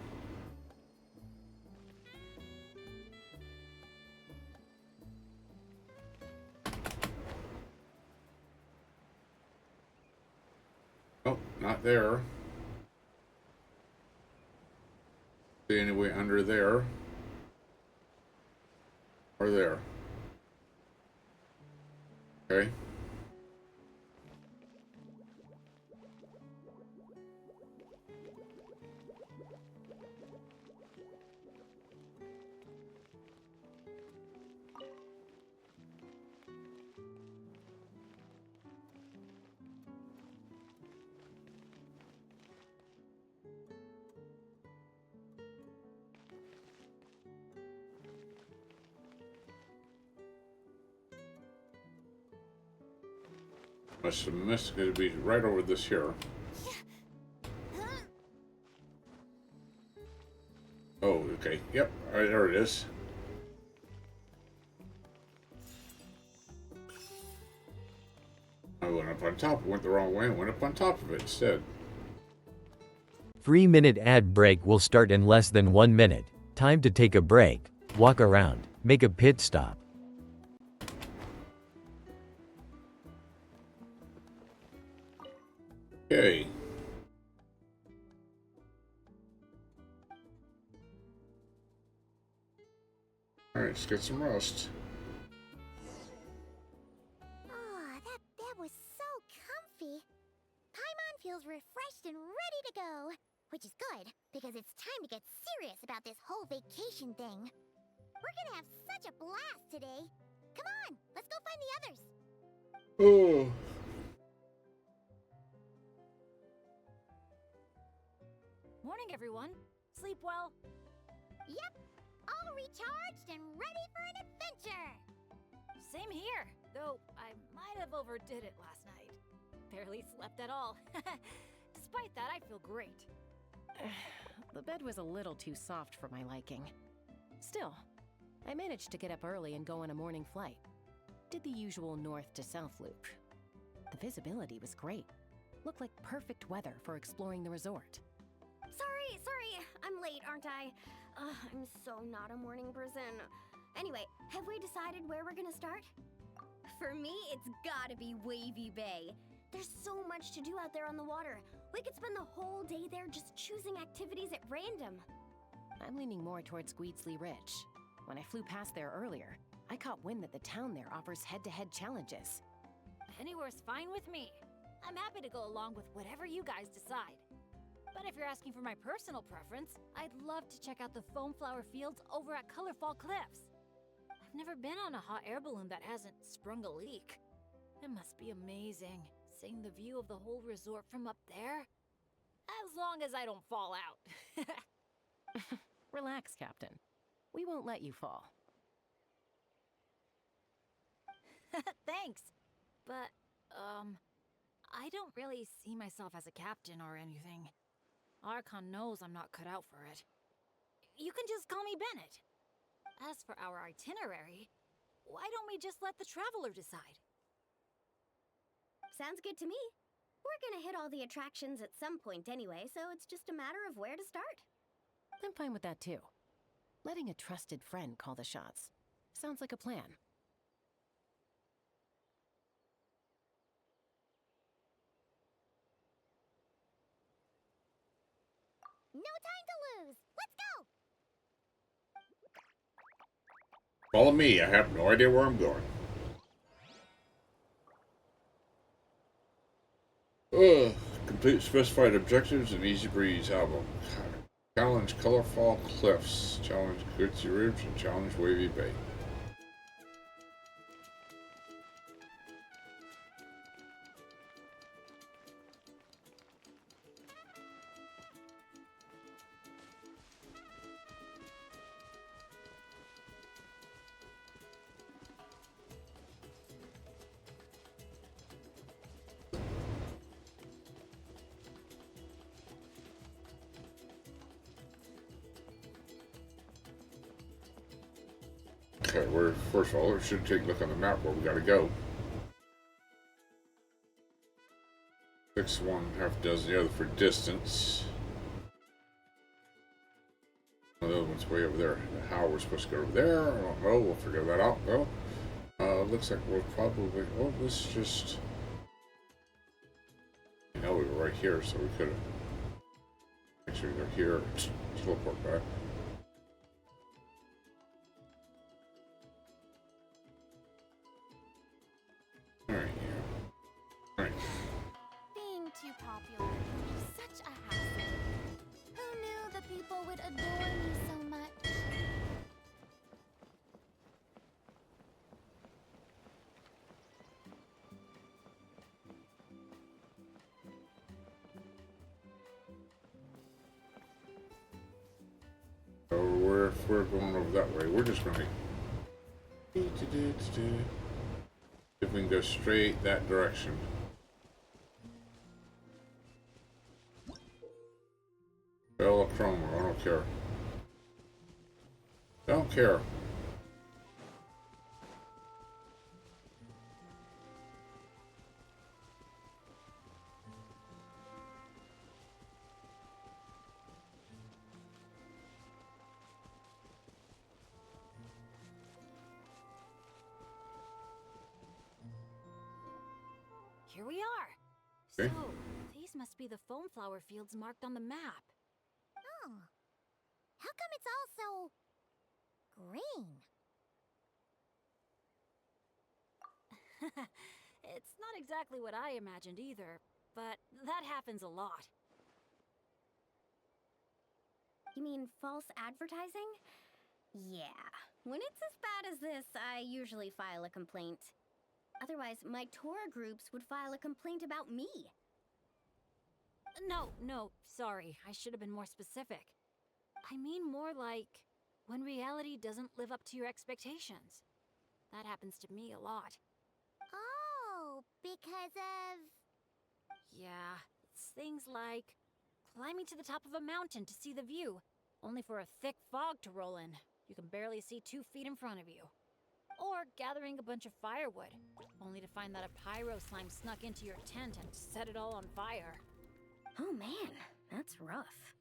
Oh, not there. See any way under there or there. Okay. Must have missed. It'd be right over this here. Oh, okay. Yep. All right, there it is. I went up on top. Went the wrong way and went up on top of it instead. 3-minute ad break will start in less than 1 minute. Time to take a break, walk around, make a pit stop. Okay. Alright, let's get some rest. Oh, that was so comfy. Paimon feels refreshed and ready to go. Which is good, because it's time to get serious about this whole vacation thing. We're gonna have such a blast today. Come on, let's go find the others. Oh. Morning, everyone. Sleep well? Yep, all recharged and ready for an adventure. Same here, though I might have overdid it last night. Barely slept at all. Despite that, I feel great. The bed was a little too soft for my liking. Still, I managed to get up early and go on a morning flight. Did the usual north to south loop. The visibility was great. Looked like perfect weather for exploring the resort. Sorry, I'm late, aren't I? I'm so not a morning person. Anyway, have we decided where we're gonna start? For me, it's gotta be Wavy Bay. There's so much to do out there on the water. We could spend the whole day there just choosing activities at random. I'm leaning more towards Squeedsley Ridge. When I flew past there earlier, I caught wind that the town there offers head-to-head challenges. Anywhere's fine with me. I'm happy to go along with whatever you guys decide. But if you're asking for my personal preference, I'd love to check out the foam flower fields over at Colorfall Cliffs. I've never been on a hot air balloon that hasn't sprung a leak. It must be amazing, seeing the view of the whole resort from up there. As long as I don't fall out. Relax, Captain. We won't let you fall. Thanks. But, I don't really see myself as a captain or anything. Archon knows I'm not cut out for it. You can just call me Bennett. As for our itinerary, why don't we just let the traveler decide? Sounds good to me. We're gonna hit all the attractions at some point anyway, so it's just a matter of where to start. I'm fine with that too. Letting a trusted friend call the shots. Sounds like a plan. No time to lose. Let's go. Follow me. I have no idea where I'm going. Complete specified objectives and Easy Breeze album. Challenge Colorfall Cliffs. Challenge Goodsey Ridge and challenge Wavy Bay. Okay, first of all, we should take a look on the map where we gotta go. 6 one, half dozen the other for distance. The other one's way over there. How we're supposed to go over there, I don't know. We'll figure that out though. Looks like we'll probably. Oh, let's just. You know, we were right here, so we could have. Actually, they're here. Teleport back. Being too popular is such a hassle. Who knew that people would adore me so much? So if we're going over that way, we're just going to. If we can go straight that direction. I don't care. Don't care. Here we are. Okay. So, these must be the foam flower fields marked on the map. Oh. How come it's all so green? It's not exactly what I imagined either, but that happens a lot. You mean false advertising? Yeah. When it's as bad as this, I usually file a complaint. Otherwise, my tour groups would file a complaint about me. No, sorry. I should have been more specific. I mean more like when reality doesn't live up to your expectations. That happens to me a lot. Oh, because of... Yeah, it's things like climbing to the top of a mountain to see the view, only for a thick fog to roll in. You can barely see 2 feet in front of you. Or gathering a bunch of firewood, only to find that a pyro slime snuck into your tent and set it all on fire. Oh man, that's rough.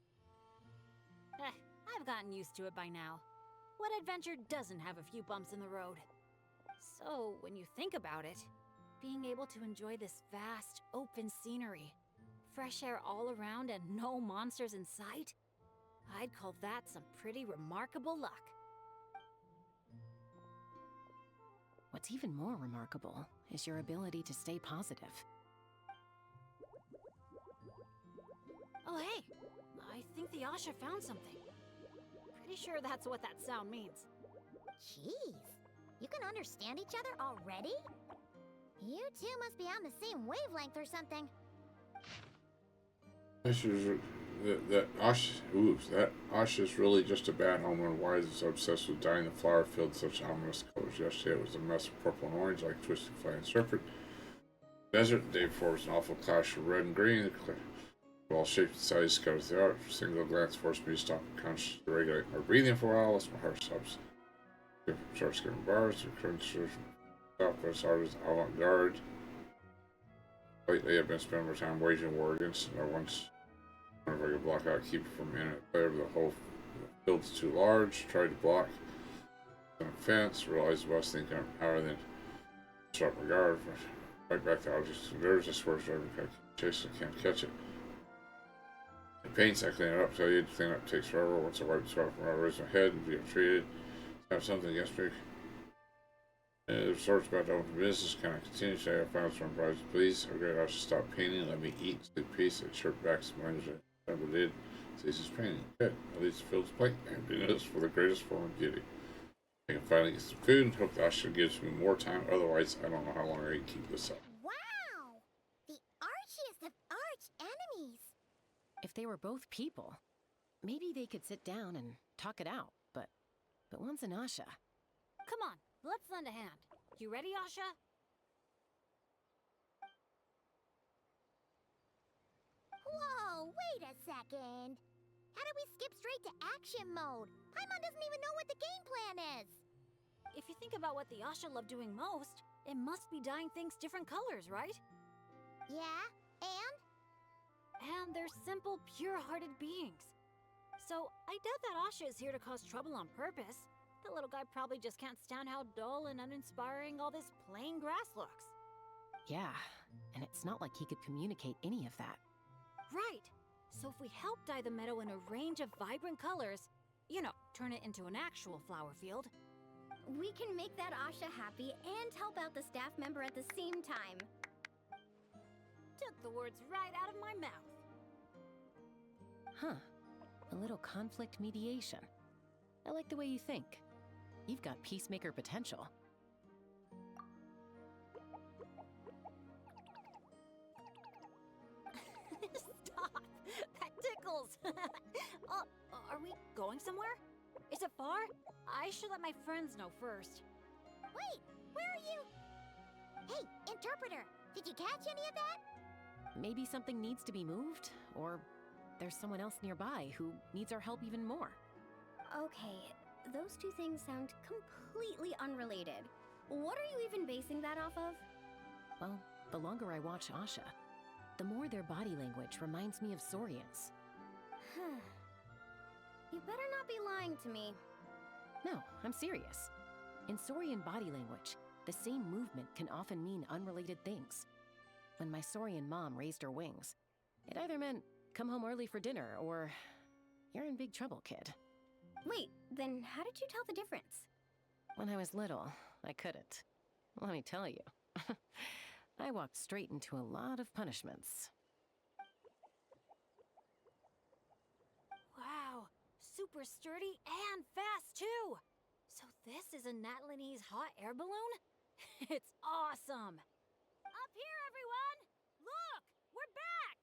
I've gotten used to it by now. What adventure doesn't have a few bumps in the road? So, when you think about it, being able to enjoy this vast, open scenery, fresh air all around and no monsters in sight, I'd call that some pretty remarkable luck. What's even more remarkable is your ability to stay positive. Oh hey, I think the Asha found something. Pretty sure that's what that sound means. Jeez. You can understand each other already? You two must be on the same wavelength or something. That Asha's really just a bad omen. Why is it so obsessed with dyeing the flower field such ominous colors? Yesterday it was a mess of purple and orange like twisted flying serpent. Desert, the day before was an awful clash of red and green. All shapes and sizes covered the art. A single glance forced me to stop and consciously regulate my breathing for a while as my heart stops. Starts getting bars, the current stop as hard as avant-garde. Lately I've been spending more time waging war against it. I once whenever I could block out, keep it from in it. Player, the whole field's too large. Tried to block on a fence. Realized the best thing kind of power than start my guard. Right back to objects. There's a swerve driver. I chase it, can't catch it. It paints, I clean it up. Tell you to clean up takes forever. Once I wipe the scarf from my raise my head and be treated. Have something against me. The sort's about to open business. Can I continue today? I found some prize, please. Okay, I should stop painting. Let me eat. Sleep peace. I shirt back some language I never did. Says he's painting. Good. At least it fills plate. Emptiness for the greatest form of beauty. I can finally get some food and hope that Asha gives me more time. Otherwise, I don't know how long I can keep this up. Wow! The archiest of arch enemies. If they were both people, maybe they could sit down and talk it out, but one's an Asha. Come on, let's lend a hand. You ready, Asha? Whoa, wait a second. How do we skip straight to action mode? Paimon doesn't even know what the game plan is. If you think about what the Asha love doing most, it must be dyeing things different colors, right? Yeah, and? And they're simple, pure-hearted beings. So, I doubt that Asha is here to cause trouble on purpose. That little guy probably just can't stand how dull and uninspiring all this plain grass looks. Yeah, and it's not like he could communicate any of that. Right. So if we help dye the meadow in a range of vibrant colors, you know, turn it into an actual flower field. We can make that Asha happy and help out the staff member at the same time. Took the words right out of my mouth. Huh. A little conflict mediation. I like the way you think. You've got peacemaker potential. Stop! That tickles! Are we going somewhere? Is it far? I should let my friends know first. Wait, where are you? Hey, interpreter, did you catch any of that? Maybe something needs to be moved, or there's someone else nearby who needs our help even more. Okay, those two things sound completely unrelated. What are you even basing that off of? Well, the longer I watch Asha, the more their body language reminds me of Saurian's. You better not be lying to me. No, I'm serious. In Saurian body language, the same movement can often mean unrelated things. When my Saurian mom raised her wings, it either meant, come home early for dinner, or, you're in big trouble, kid. Wait, then how did you tell the difference? When I was little, I couldn't. Let me tell you. I walked straight into a lot of punishments. Wow, super sturdy and fast too! So this is a Natlanese hot air balloon? It's awesome! Up here, everyone! Look! We're back!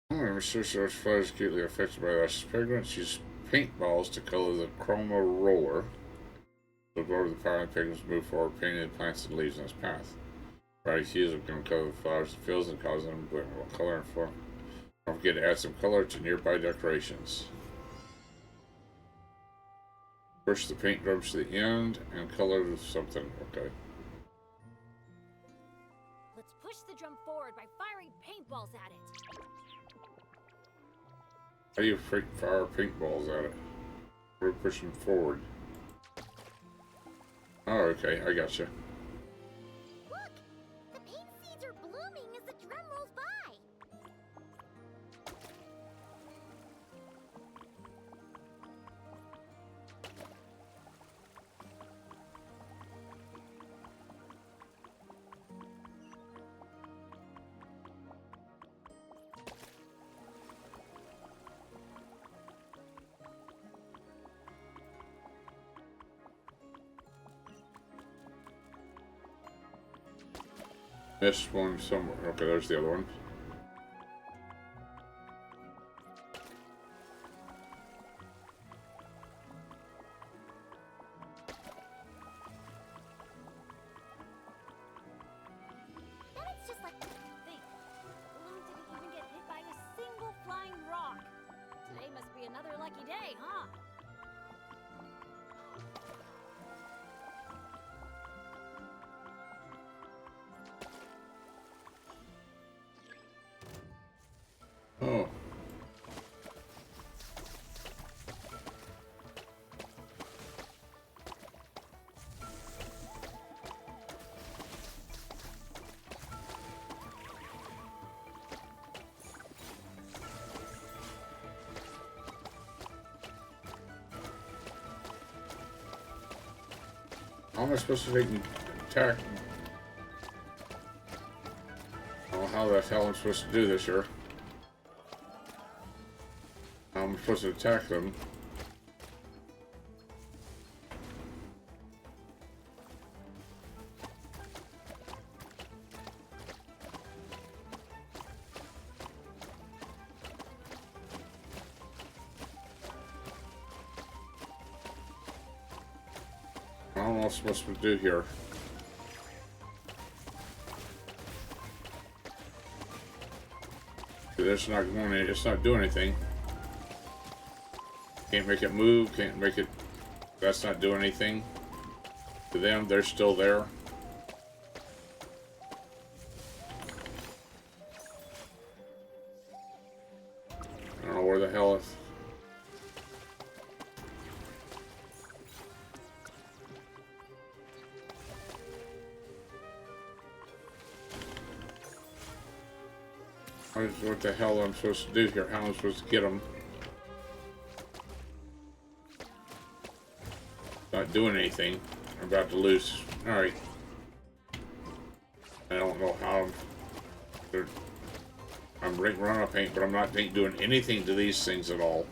However, Sorcerer's flies acutely affected by less pigments. Use paintballs to color the chroma roller. To absorb the power and pigments move forward, painting the plants and leaves in its path. Bright hues are going to color the flowers and fields and cause them to color and form. Don't forget to add some color to nearby decorations. Push the paint drums to the end and color with something. Okay. Let's push the drum forward by firing paintballs at it. How do you fire paintballs at it? We're pushing forward. Oh, okay, I gotcha. Look! The paint seeds are blooming as the drum rolls by! Missed one somewhere. Okay, there's the other one. Then it's just like... Think. Balloon didn't even get hit by a single flying rock. Today must be another lucky day, huh? Oh. How am I supposed to take an attack? I don't know how the hell I'm supposed to do this here. I'm supposed to attack them. I don't know what I'm supposed to do here. It's not going. It's not doing anything. Can't make it move, can't make it... That's not doing anything. To them, they're still there. I don't know where the hell it's... What the hell I'm supposed to do here? How am I supposed to get them? Not doing anything. I'm about to lose. Alright. I don't know how I'm running out of paint, but I'm not doing anything to these things at all.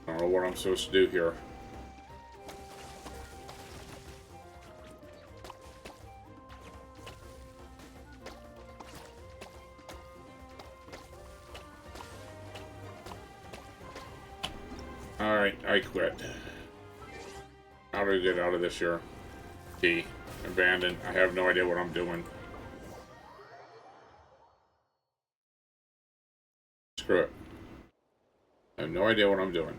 I don't know what I'm supposed to do here. I quit. How do I get out of this here? D. Abandoned. I have no idea what I'm doing. Screw it. I have no idea what I'm doing.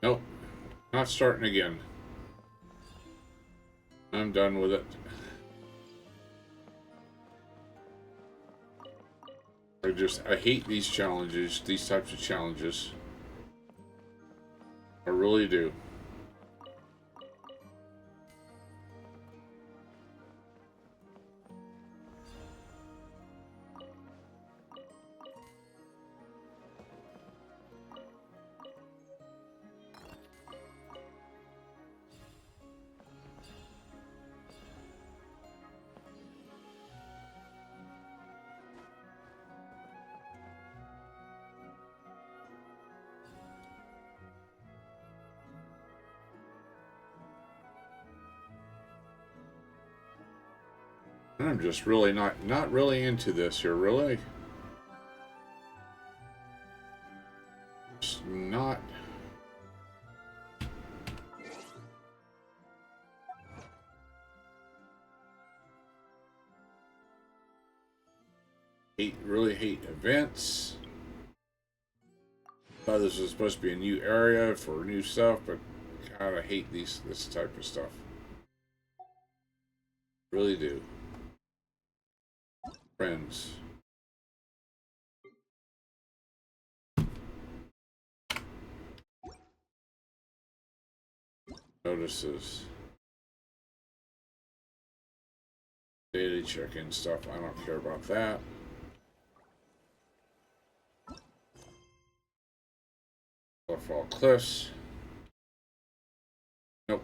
Nope. Not starting again. I'm done with it. I hate these challenges, these types of challenges. I really do. I'm just really not really into this here, really. Just not. Really hate events. Thought this was supposed to be a new area for new stuff, but God, I hate this type of stuff. Really do. Friends. Notices. Daily check-in stuff. I don't care about that. Waterfall cliffs. Nope.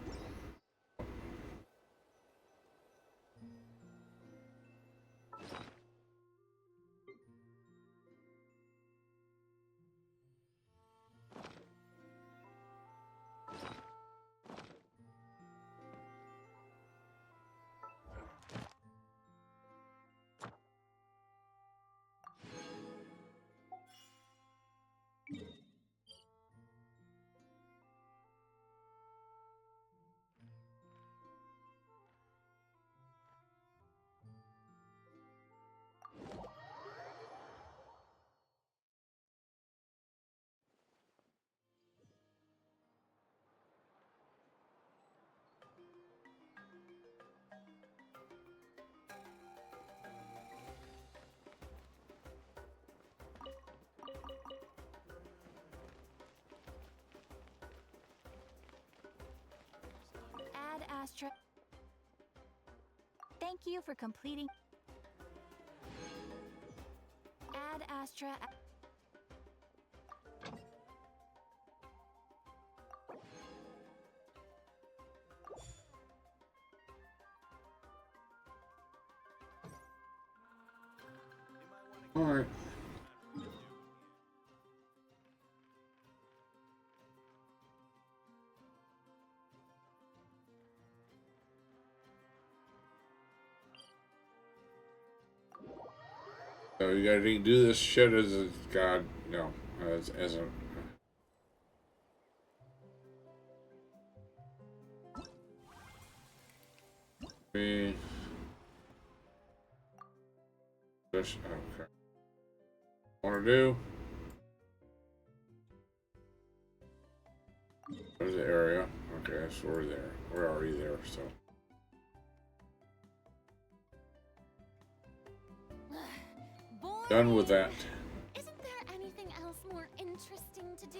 Astra. Thank you for completing. Add Astra. All right. So you gotta do this shit as a god, no, as a. Me. Just okay. Want to do? There's the area. Okay, so we're there. We're already there. So. Done with that. Isn't there anything else more interesting to do?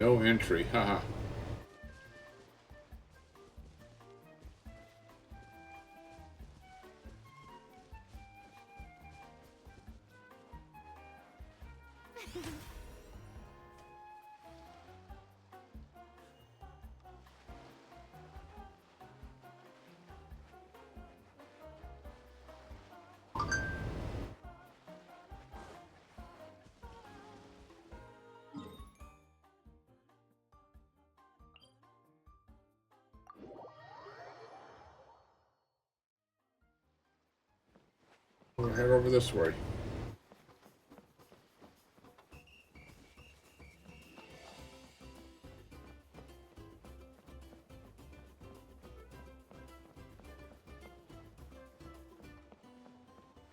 No entry, haha. We'll head over this way.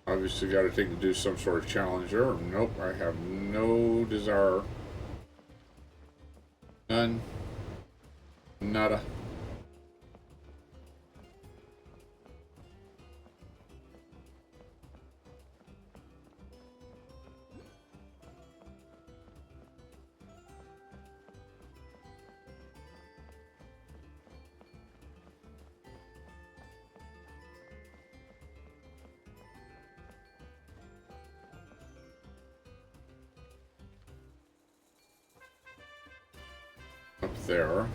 Obviously got to take to do some sort of challenge there. Nope, I have no desire. None. Nada. Up there.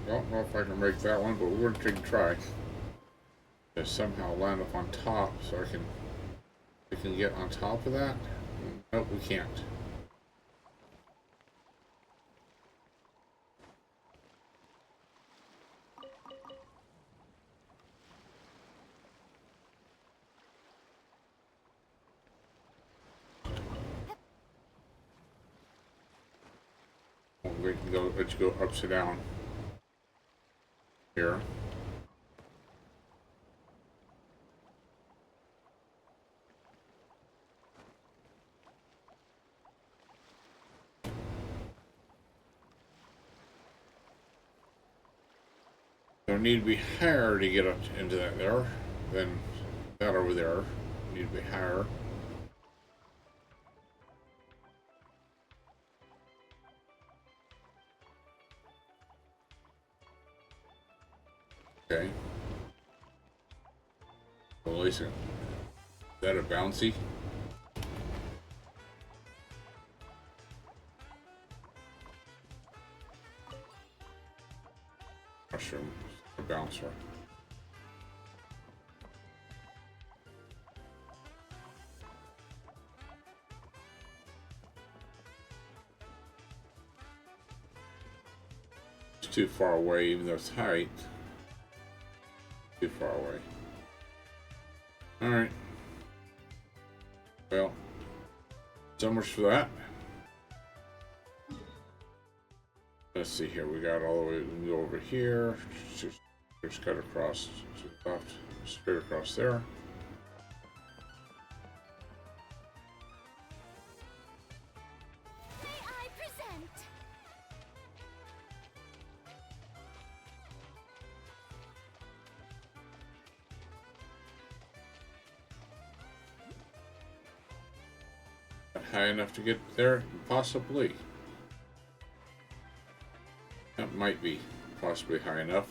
Don't know if I can make that one, but we're going to take a try. To somehow land up on top so I can get on top of that. Nope, we can't. We can go, let's go upside down here. So need to be higher to get up into that there than that over there. Need to be higher. Okay. Well, listen. Is that a bouncy? Mushroom. A bouncer. It's too far away, even though it's height. Too far away. Alright. Well, so much for that. Let's see here. We got all the way. We can go over here. Just cut across to the left, straight across there. May I present? High enough to get there? Possibly. That might be possibly high enough.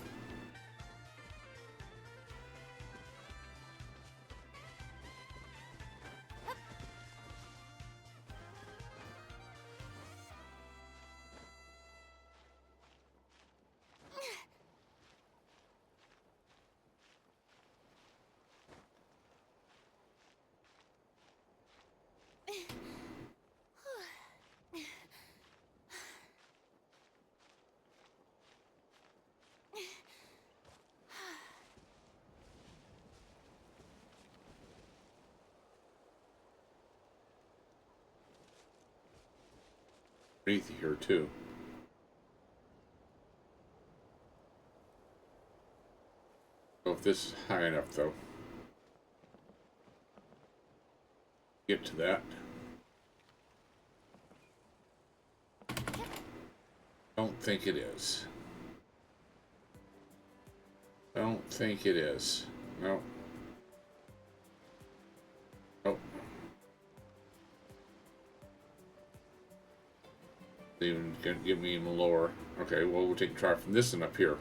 Underneath here too. So if this is high enough though. Get to that. Don't think it is. Don't think it is. No. Nope. Even gonna give me even lower. Okay, well we'll take a try from this one up here.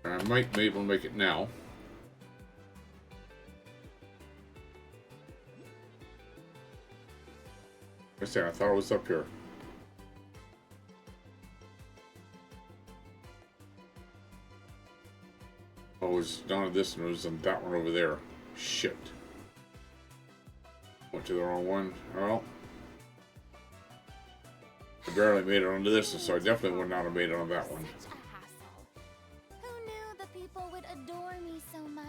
I might be able to make it now. I thought it was up here. Oh, it was down at this one. It was on that one over there. Shit. Went to the wrong one. Well, I barely made it onto this one, so I definitely would not have made it on that one. Such a hassle. Who knew the people would adore me so much?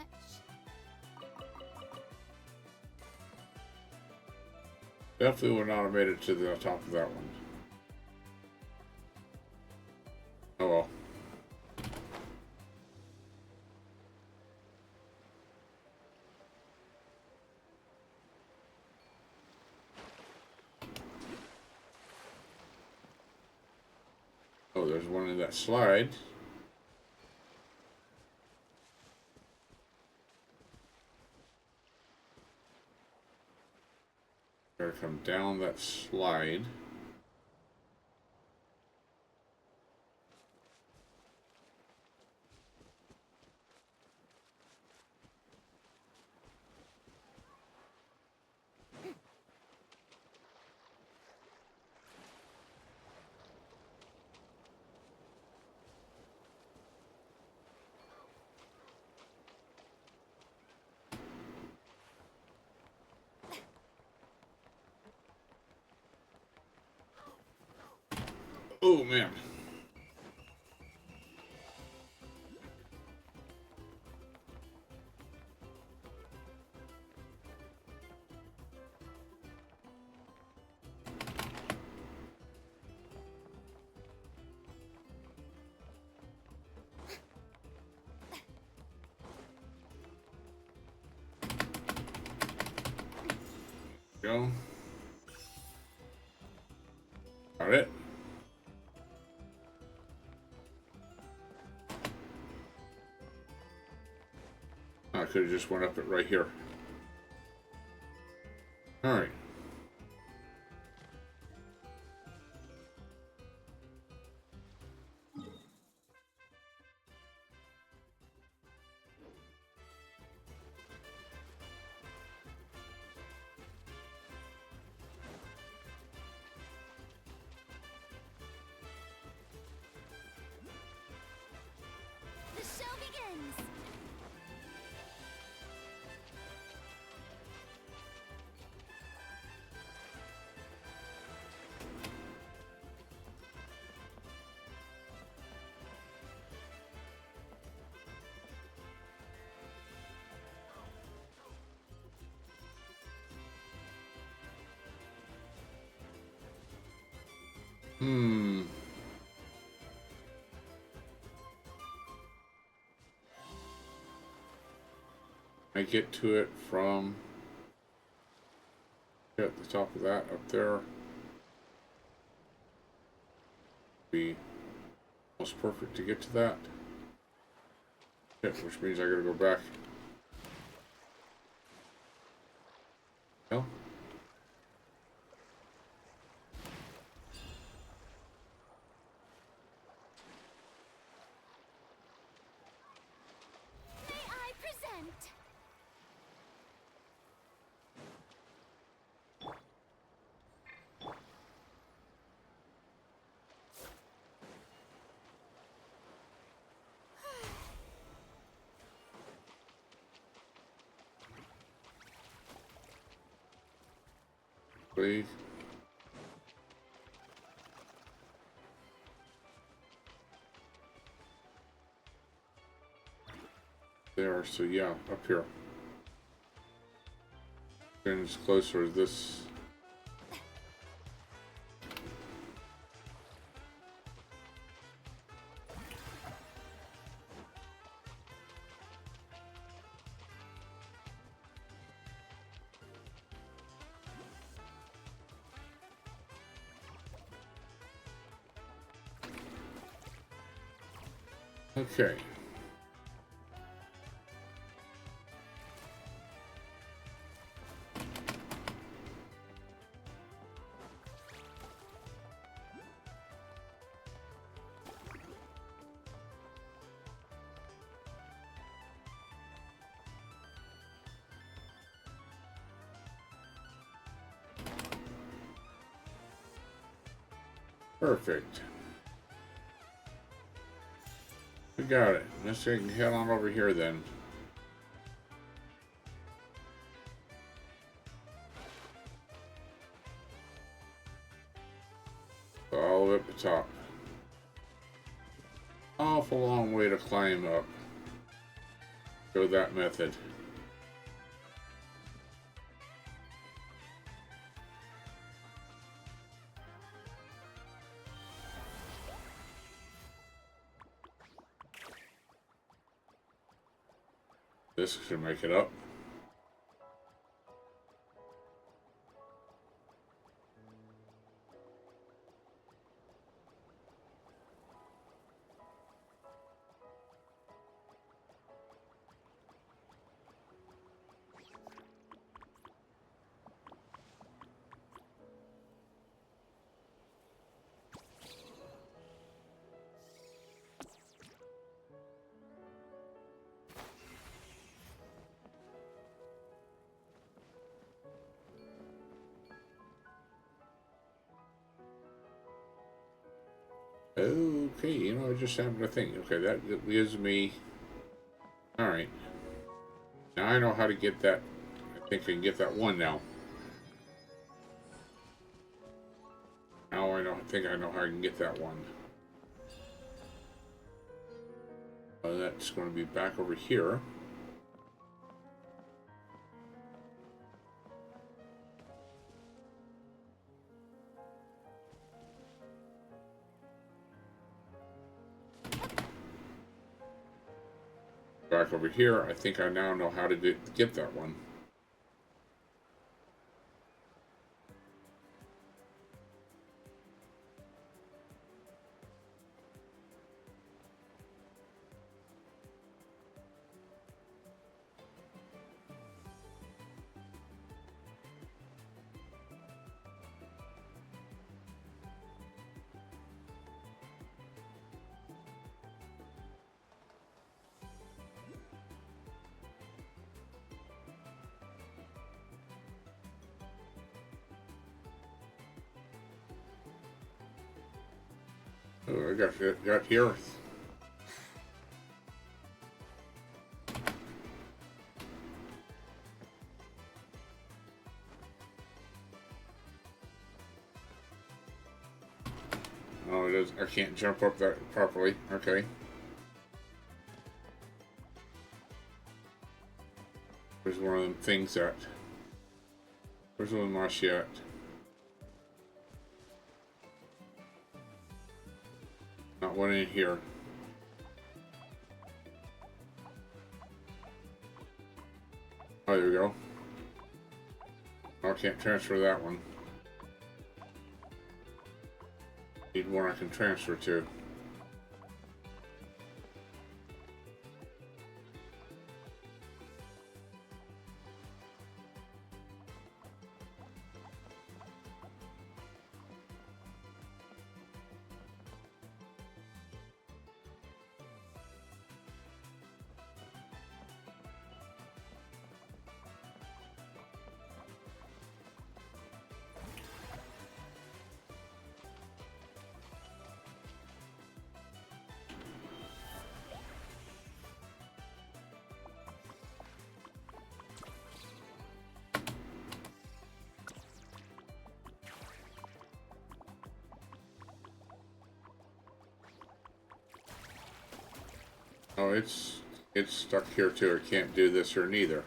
Definitely would not have made it to the top of that one. Oh well. Oh, there's one in that slide. Gotta come down that slide. Oh man. Go. Got it. I could have just went up it right here. All right. The show begins! I get to it from At the top of that up there. Be almost perfect to get to that. Yep, which means I gotta go back. No? May I present? Please. There, so yeah, up here. Getting as closer to this. Okay. Perfect. We got it. Let's head on over here then. All the way up the top. Awful long way to climb up. Go that method. This should make it up. Okay, you know, I just happened to think. Okay, that gives me... Alright. Now I know how to get that. I think I can get that one now. Now I think I know how I can get that one. That's going to be back over here. Back over here, I think I now know how to get that one. Oh, I got here. Oh, it is. I can't jump up that properly. Okay. There's one of them things that. Where's one mosh yet? Not one in here. Oh, there we go. Oh, I can't transfer that one. Need one I can transfer to. Oh, it's stuck here too. It can't do this or neither.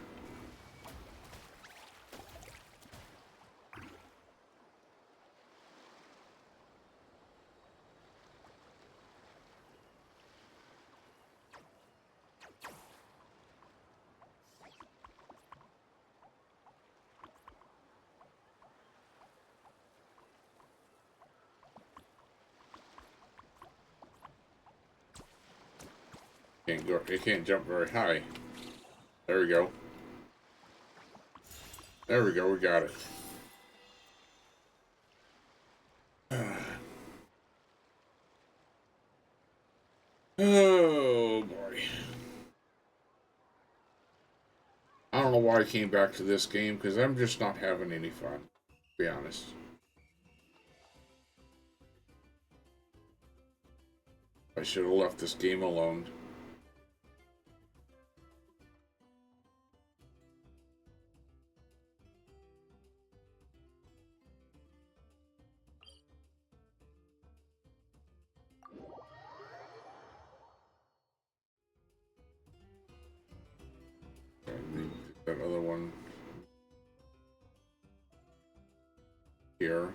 Can't go. It can't jump very high. There we go. There we go. We got it. Oh boy. I don't know why I came back to this game because I'm just not having any fun, to be honest. I should have left this game alone. That other one here.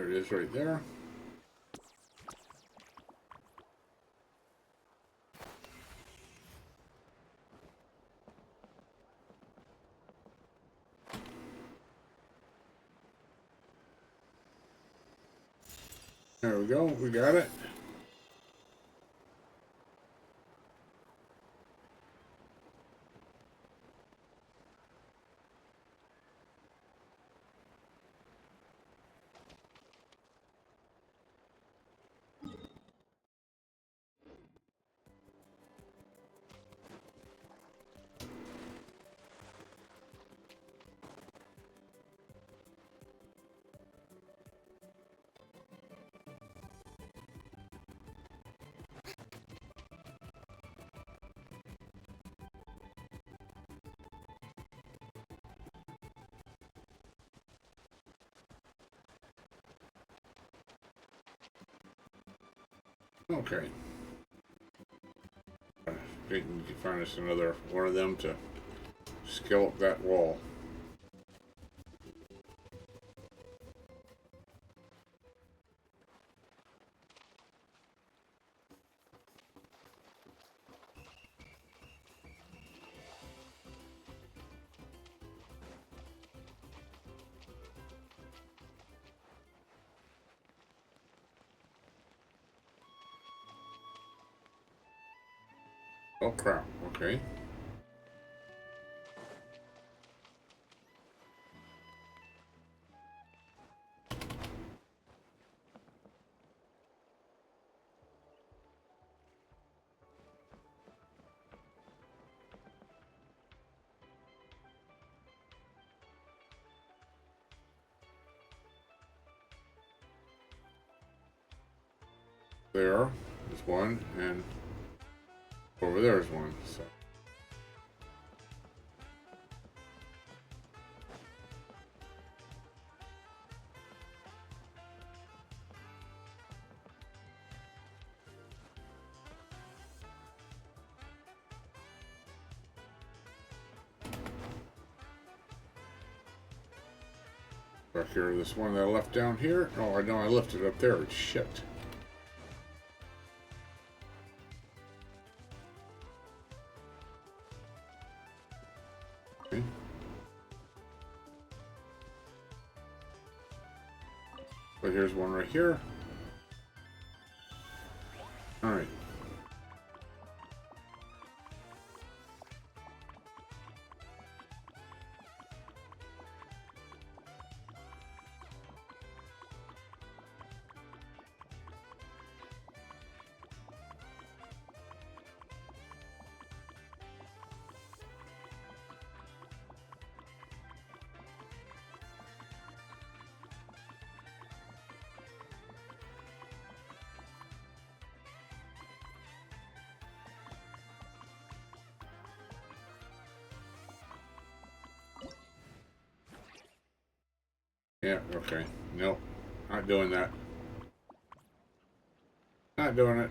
There it is right there. There we go, we got it. Okay. We can find us another one of them to scale up that wall. Oh crap, okay. There's one, and over there's one, so. Back here, this one that I left down here. Oh, I know I left it up there. Shit. Okay. But here's one right here. All right. Yeah, okay. Nope. Not doing that. Not doing it.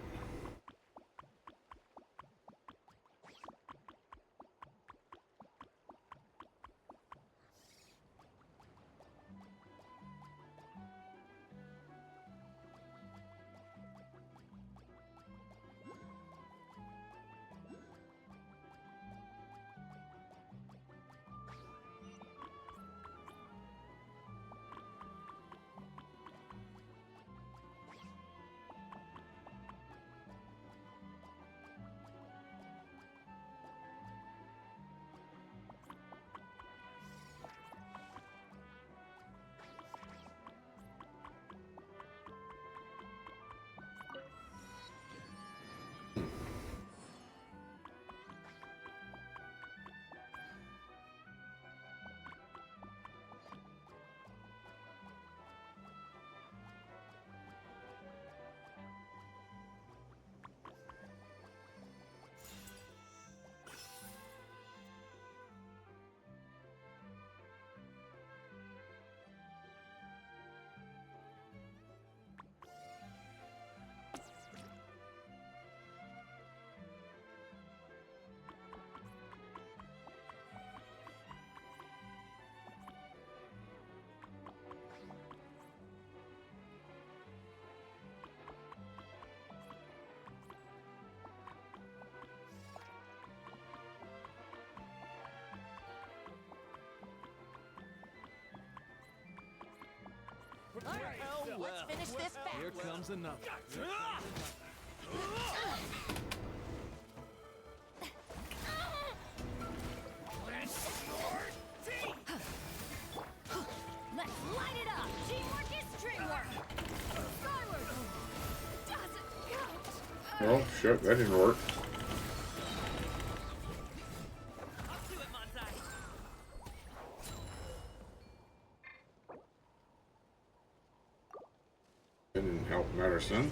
Oh, let's finish this fast. Here comes another. Let's light it up! Teamwork is dreamwork! Skyward! Doesn't count! Oh, shit, that didn't work. That didn't help medicine.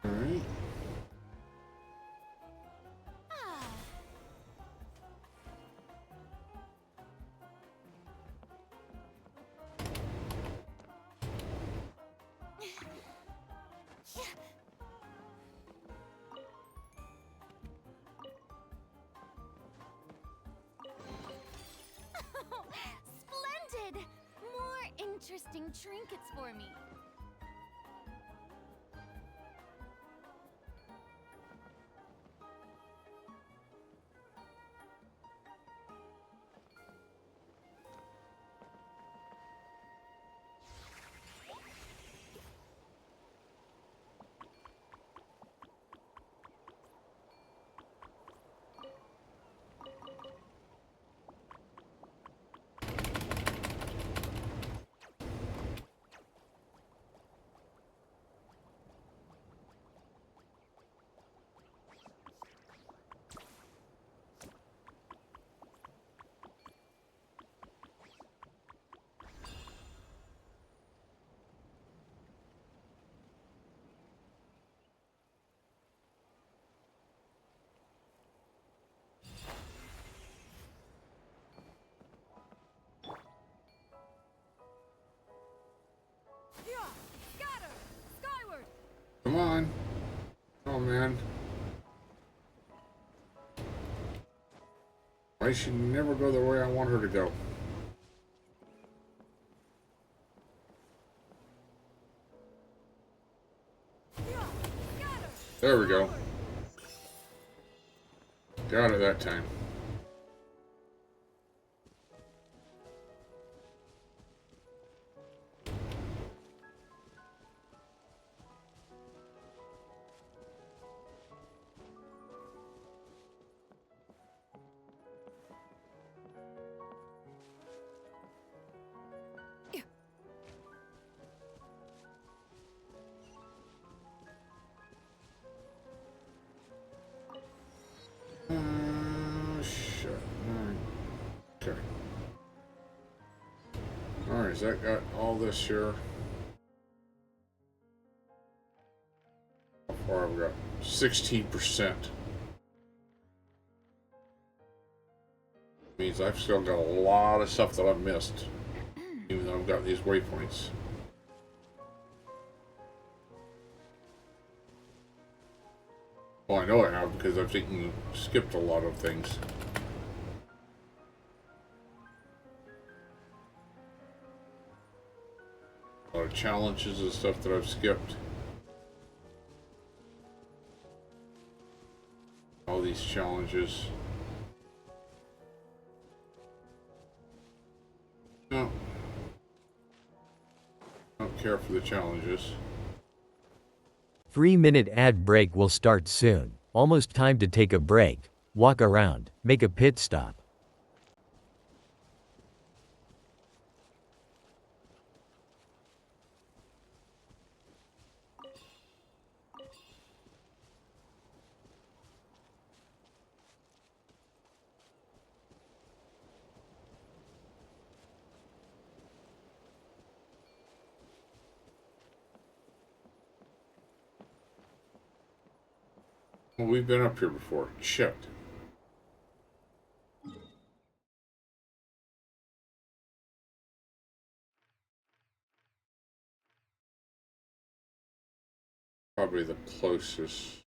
Alright. Splendid! More interesting trinkets for me. Scatter! Skyward! Come on. Oh, man. Why should she never go the way I want her to go? There we go. Got it that time. Shit. Okay. Alright, has that got all this here? How far have we got? 16%. Means I've still got a lot of stuff that I've missed. Even though I've got these waypoints. Well, I know I have because I've skipped a lot of things. A lot of challenges and stuff that I've skipped. All these challenges. No. I don't care for the challenges. 3-minute ad break will start soon. Almost time to take a break. Walk around, make a pit stop. Well, we've been up here before. Shit. Probably the closest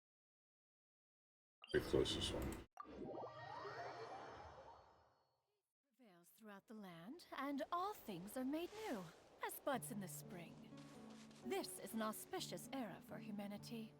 one. Prevails throughout the land, and all things are made new, as buds in the spring. This is an auspicious era for humanity.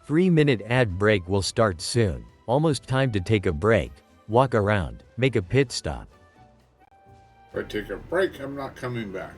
Three-minute ad break will start soon. Almost time to take a break. Walk around, make a pit stop. If I take a break, I'm not coming back.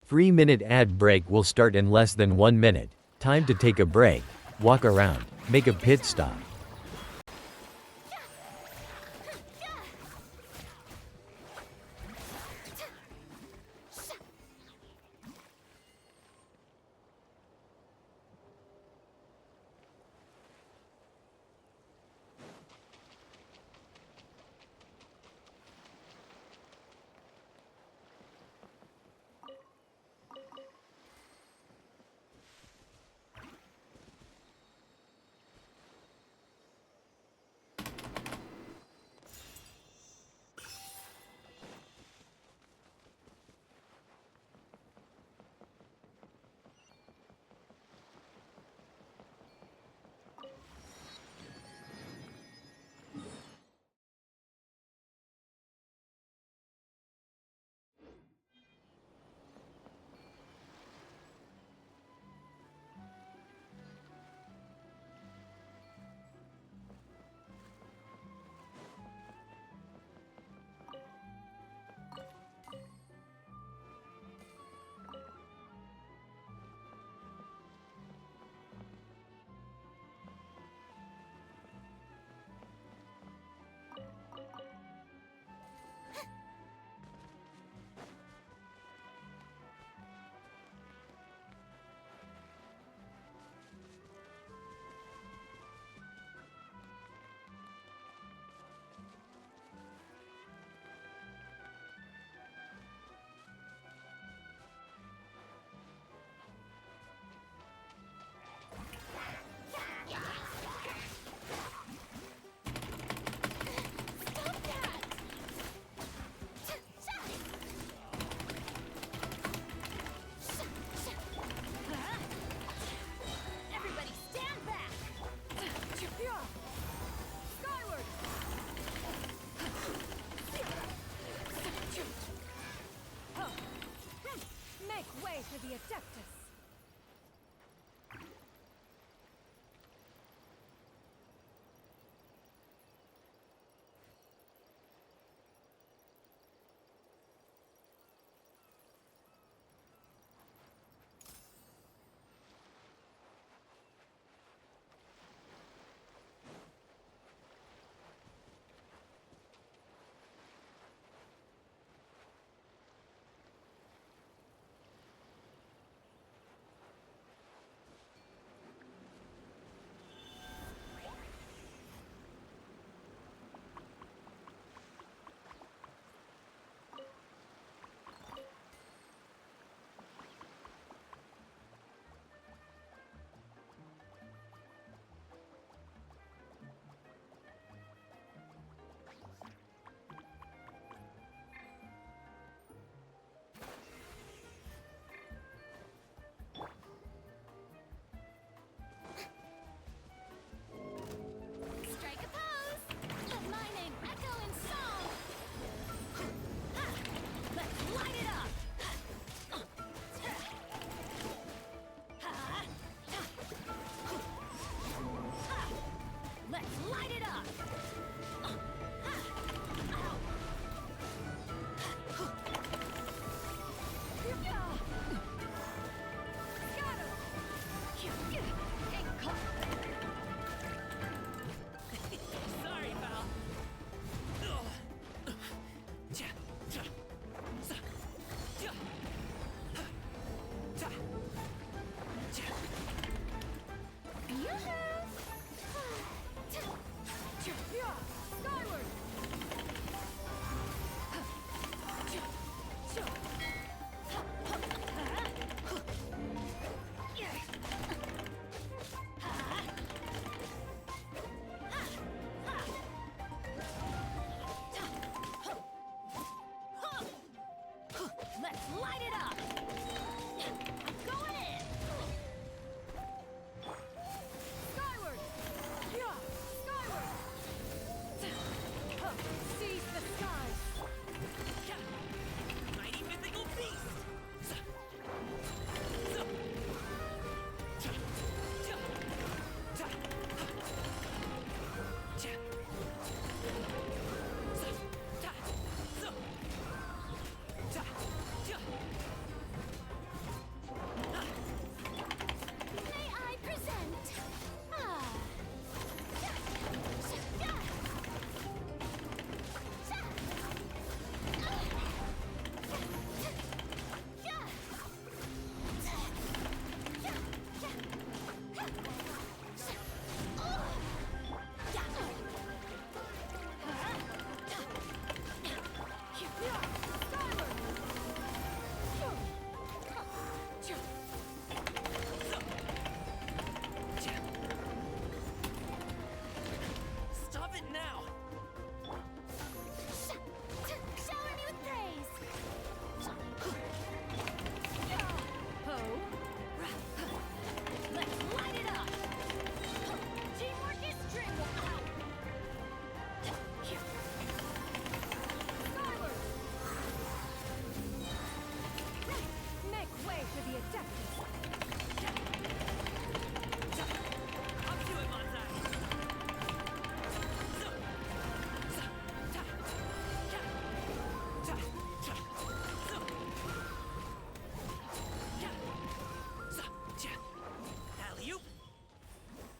Three-minute ad break will start in less than 1 minute. Time to take a break. Walk around, make a pit stop.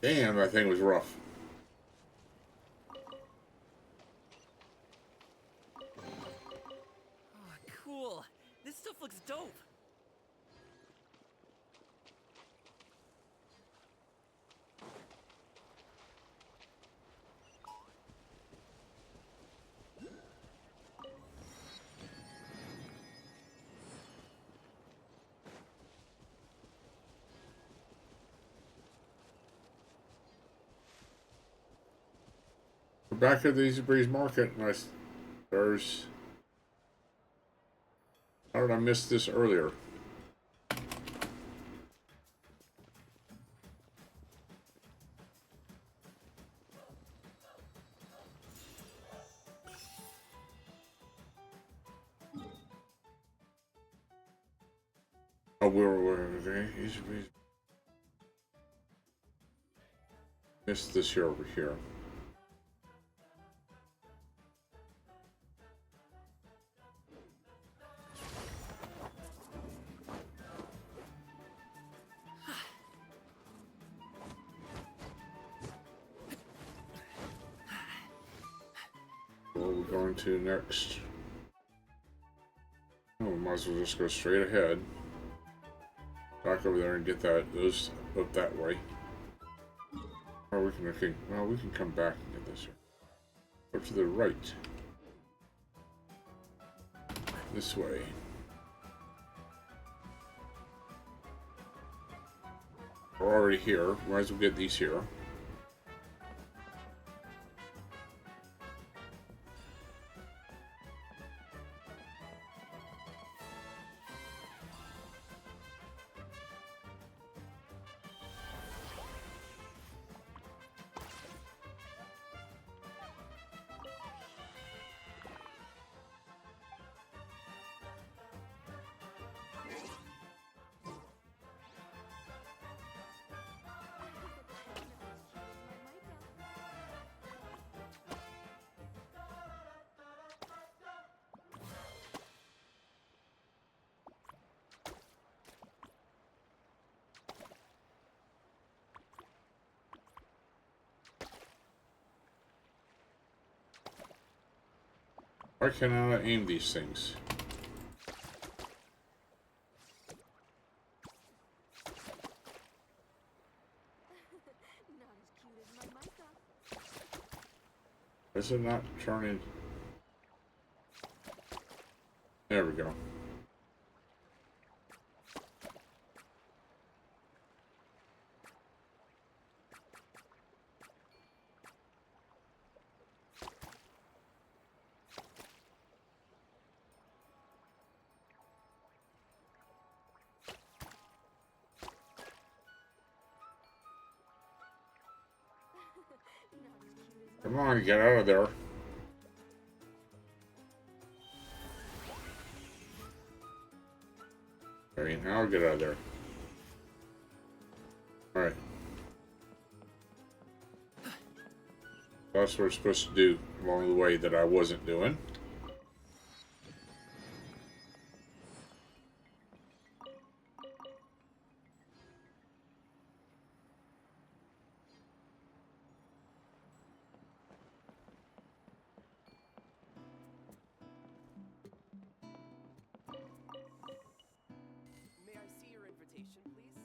Damn, that thing was rough. Oh, cool. This stuff looks dope. We're back at the Easy Breeze Market. Nice. There's. How did I miss this earlier? Oh, we're okay. Easy Breeze. Missed this here over here. Where are we going to next? Oh, we might as well just go straight ahead. Back over there and get those up that way. Or we can well, we can come back and get this here. Go to the right. This way. We're already here. Might as well get these here. Why can't I aim these things? Is it not turning? There we go. Come on, get out of there. Alright, now I'll get out of there. Alright. That's what we're supposed to do along the way that I wasn't doing. May I see your invitation, please?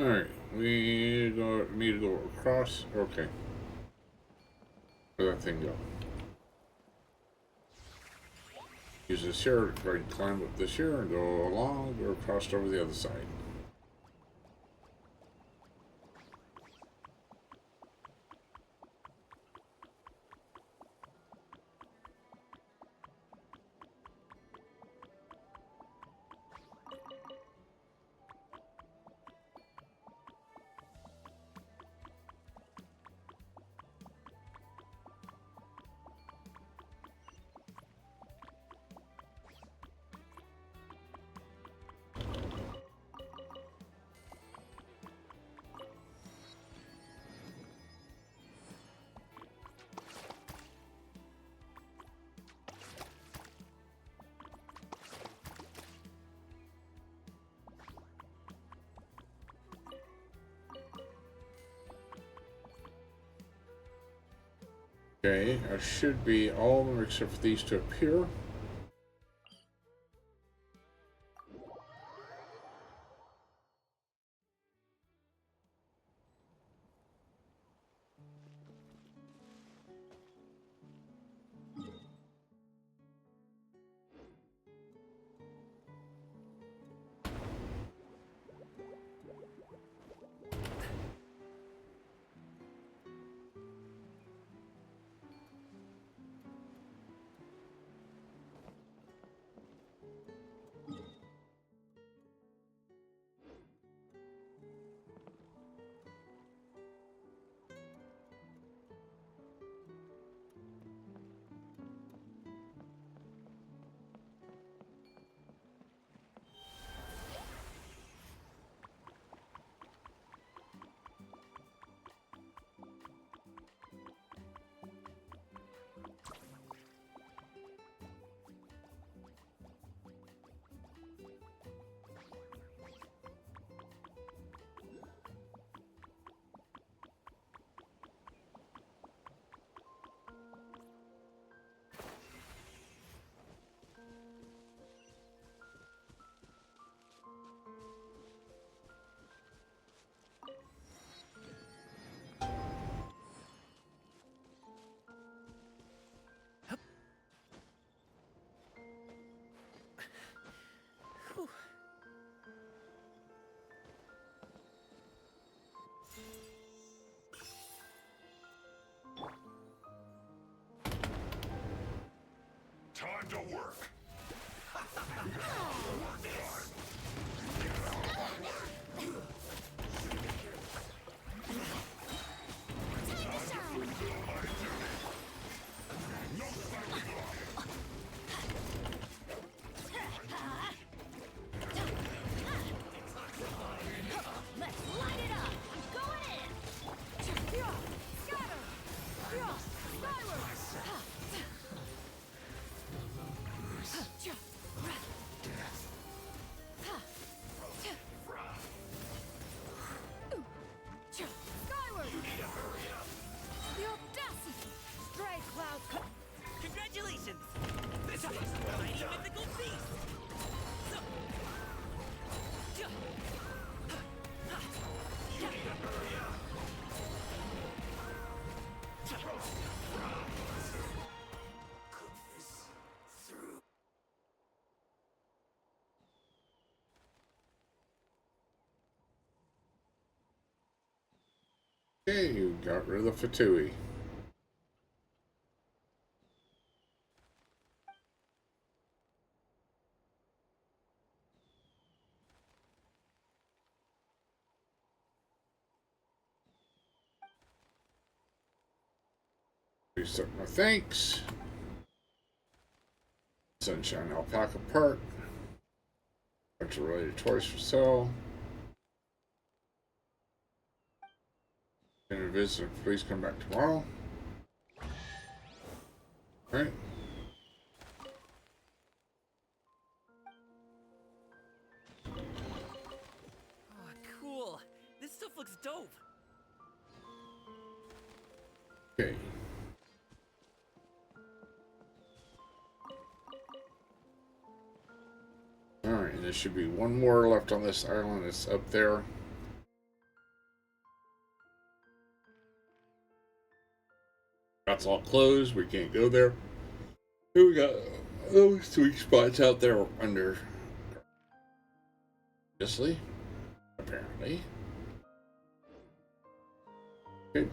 Alright, we need to go across. Okay. Where'd that thing go? Use this here to try and climb up this here and go along or across over the other side. Okay, I should be all of them except for these two up here. Time to work. Congratulations! This is a mighty mythical beast! Okay, you got rid of the Fatui. Reset my thanks. Sunshine Alpaca Park. Bunch of related toys for sale. Gonna visit, please come back tomorrow. Alright. Oh, cool. This stuff looks dope. Okay. Alright, there should be one more left on this island. It's up there. That's all closed. We can't go there. Here we got those 3 spots out there under. Obviously. Apparently. Okay.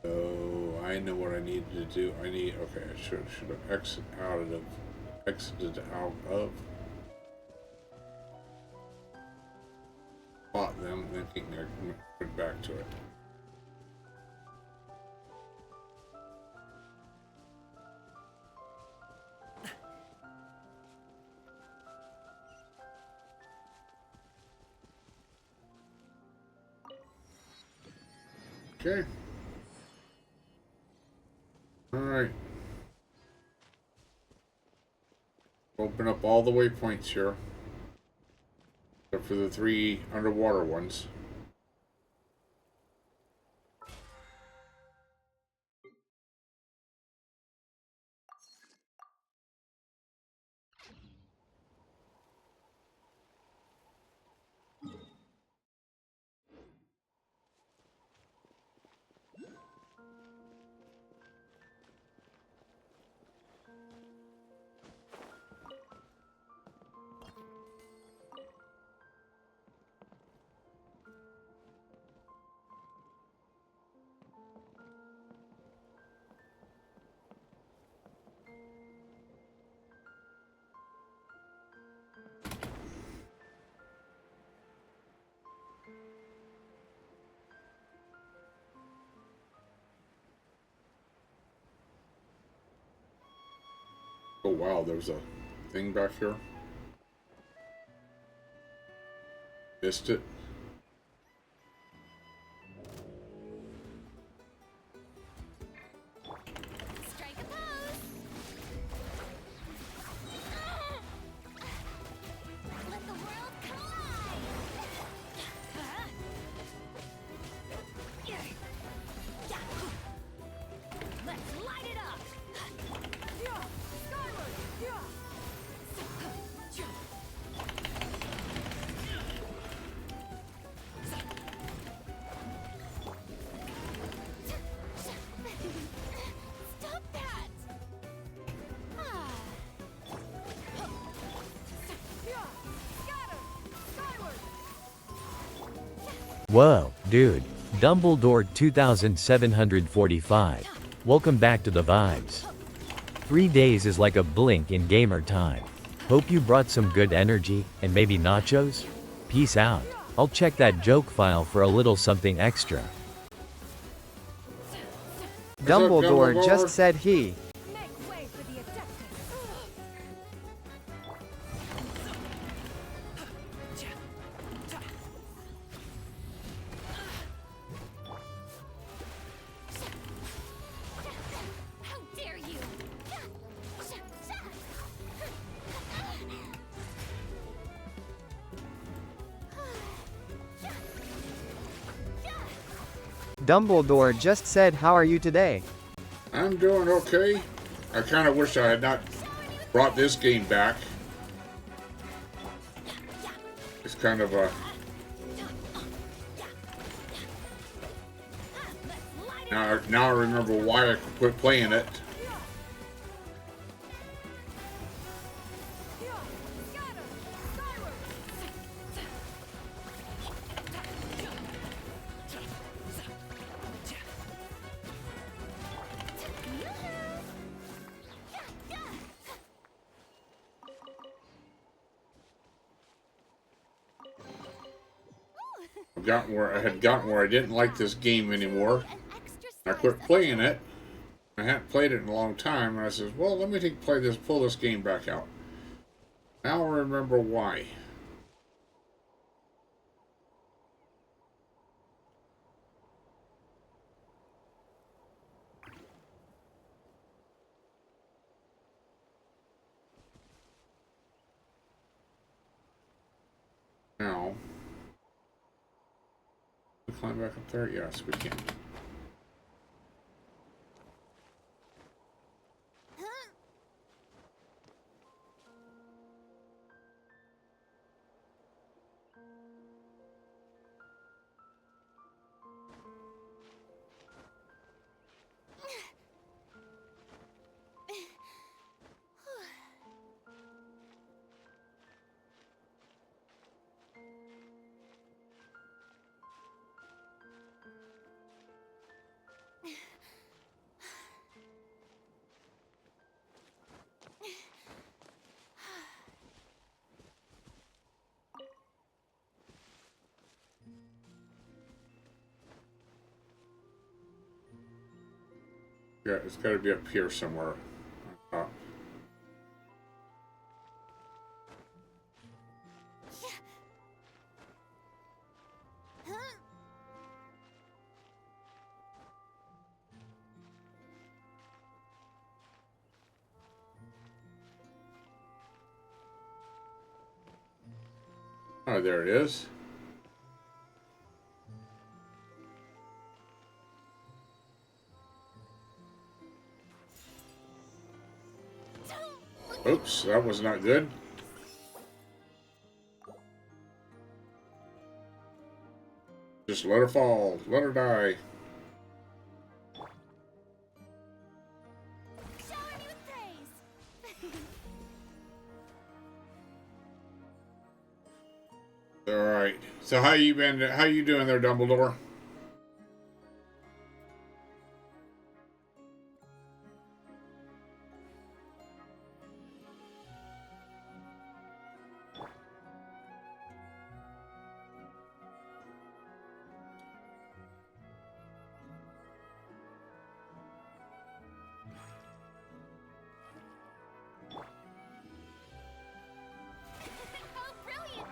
Oh, I know what I needed to do. Okay, I should have exited out of fought them, thinking I went back to it. Okay. Alright. Open up all the waypoints here. Except for the 3 underwater ones. Oh wow, there's a thing back here. Missed it. Strike a pose. Let the world collide. Let's light it up. Stop that! Whoa, dude. Dumbledore 2745. Welcome back to the vibes. 3 days is like a blink in gamer time. Hope you brought some good energy, and maybe nachos? Peace out. I'll check that joke file for a little something extra. Dumbledore just said he. Make way for the Adeptus. How dare you! Dumbledore just said how are you today? I'm doing okay. I kind of wish I had not brought this game back. It's kind of a... Now I remember why I quit playing it. I had gotten where I didn't like this game anymore. I quit playing it. I hadn't played it in a long time, and I said, well, let me pull this game back out. Now I remember why. Now, we climb back up there? Yes, we can. Yeah, it's got to be up here somewhere. On top. Oh, there it is. Oops, that was not good. Just let her fall. Let her die. Shower me with praise. All right. So how you been? How you doing there, Dumbledore? Oh, brilliant!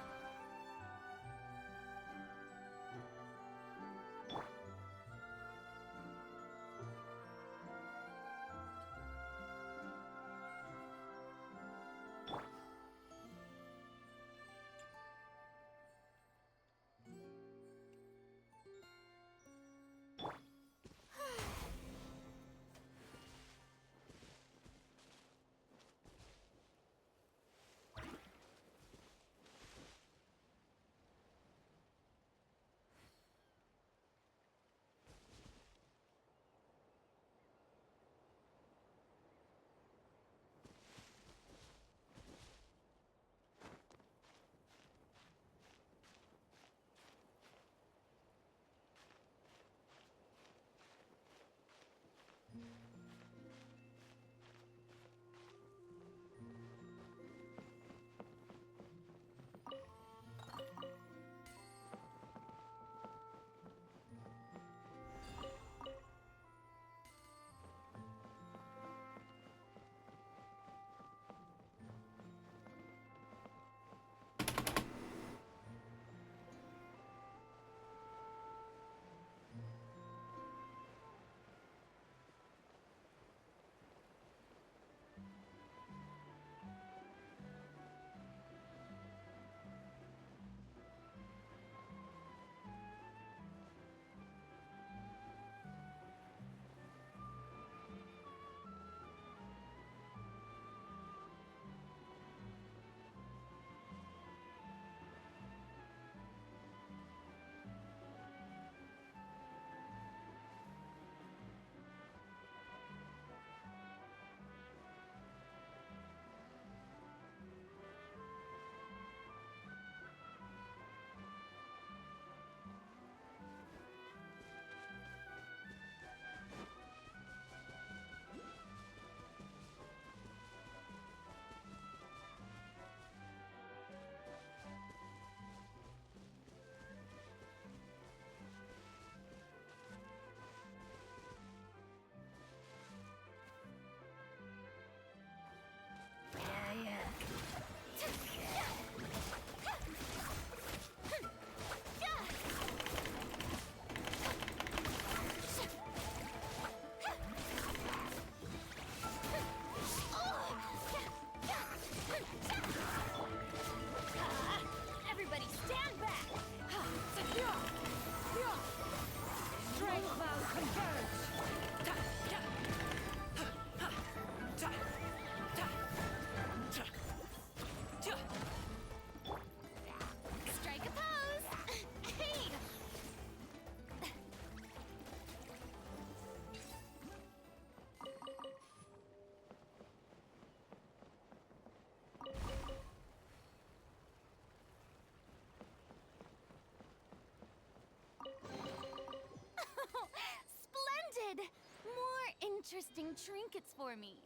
interesting trinkets for me.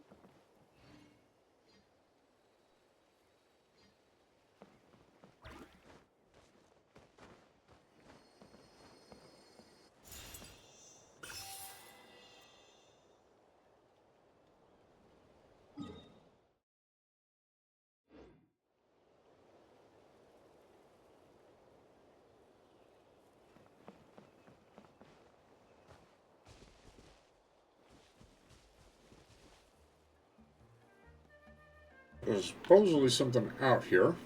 There's supposedly something out here.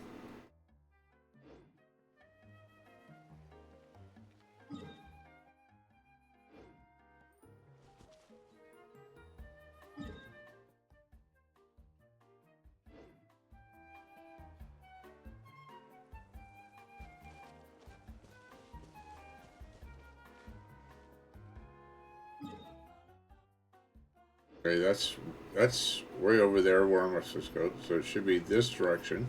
Okay, that's way over there where I'm supposed to go, so it should be this direction.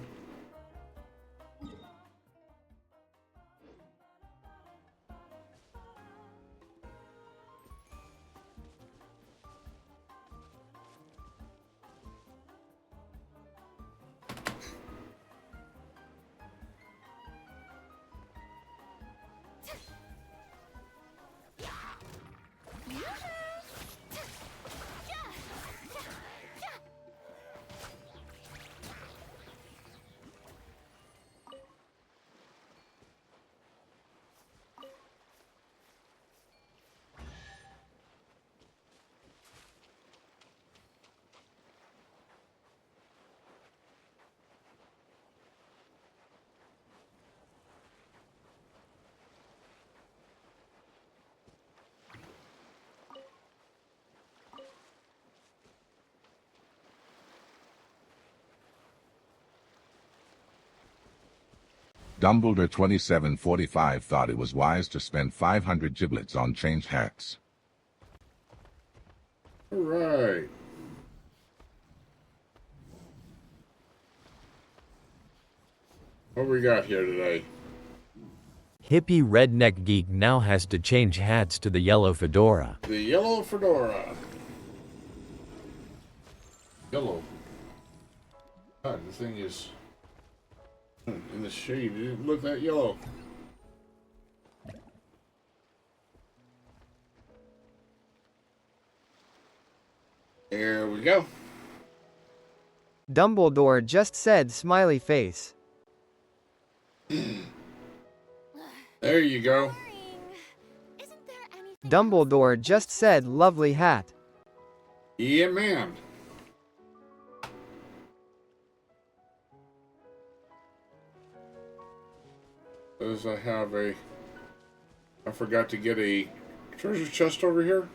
Dumbledore 2745 thought it was wise to spend 500 giblets on change hats. All right. What we got here today? Hippie redneck geek now has to change hats to the yellow fedora. The yellow fedora. Yellow. God, the thing is in the shade. It didn't look that yellow. There we go. Dumbledore just said smiley face. There you go. Isn't there anything Dumbledore just said lovely hat. Yeah, man. As I have a... I forgot to get a treasure chest over here.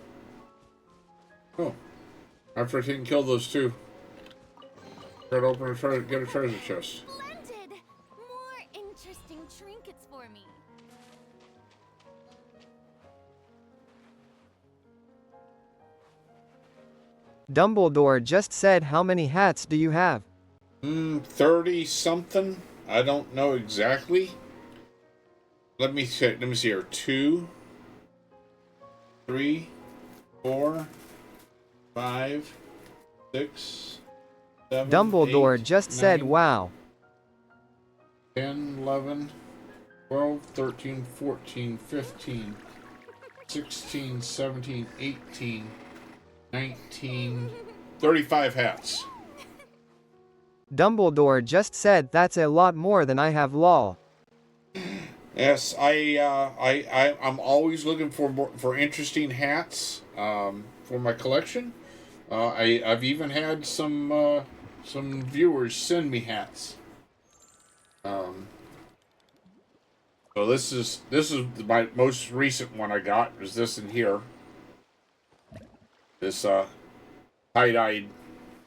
Oh. After I didn't kill those two. Gotta open a get a treasure chest. splendid? More interesting trinkets for me. Dumbledore just said how many hats do you have? 30 something. I don't know exactly. Let me see here. 2, 3, 4, 5, 6, 7. Dumbledore 8, just 9, said wow. 10, 11, 12, 13, 14, 15, 16, 17, 18, 19, 35 hats. Dumbledore just said that's a lot more than I have lol. Yes, I'm always looking for interesting hats for my collection. I've even had some viewers send me hats. So this is my most recent one I got. Was this in here? This tie-dyed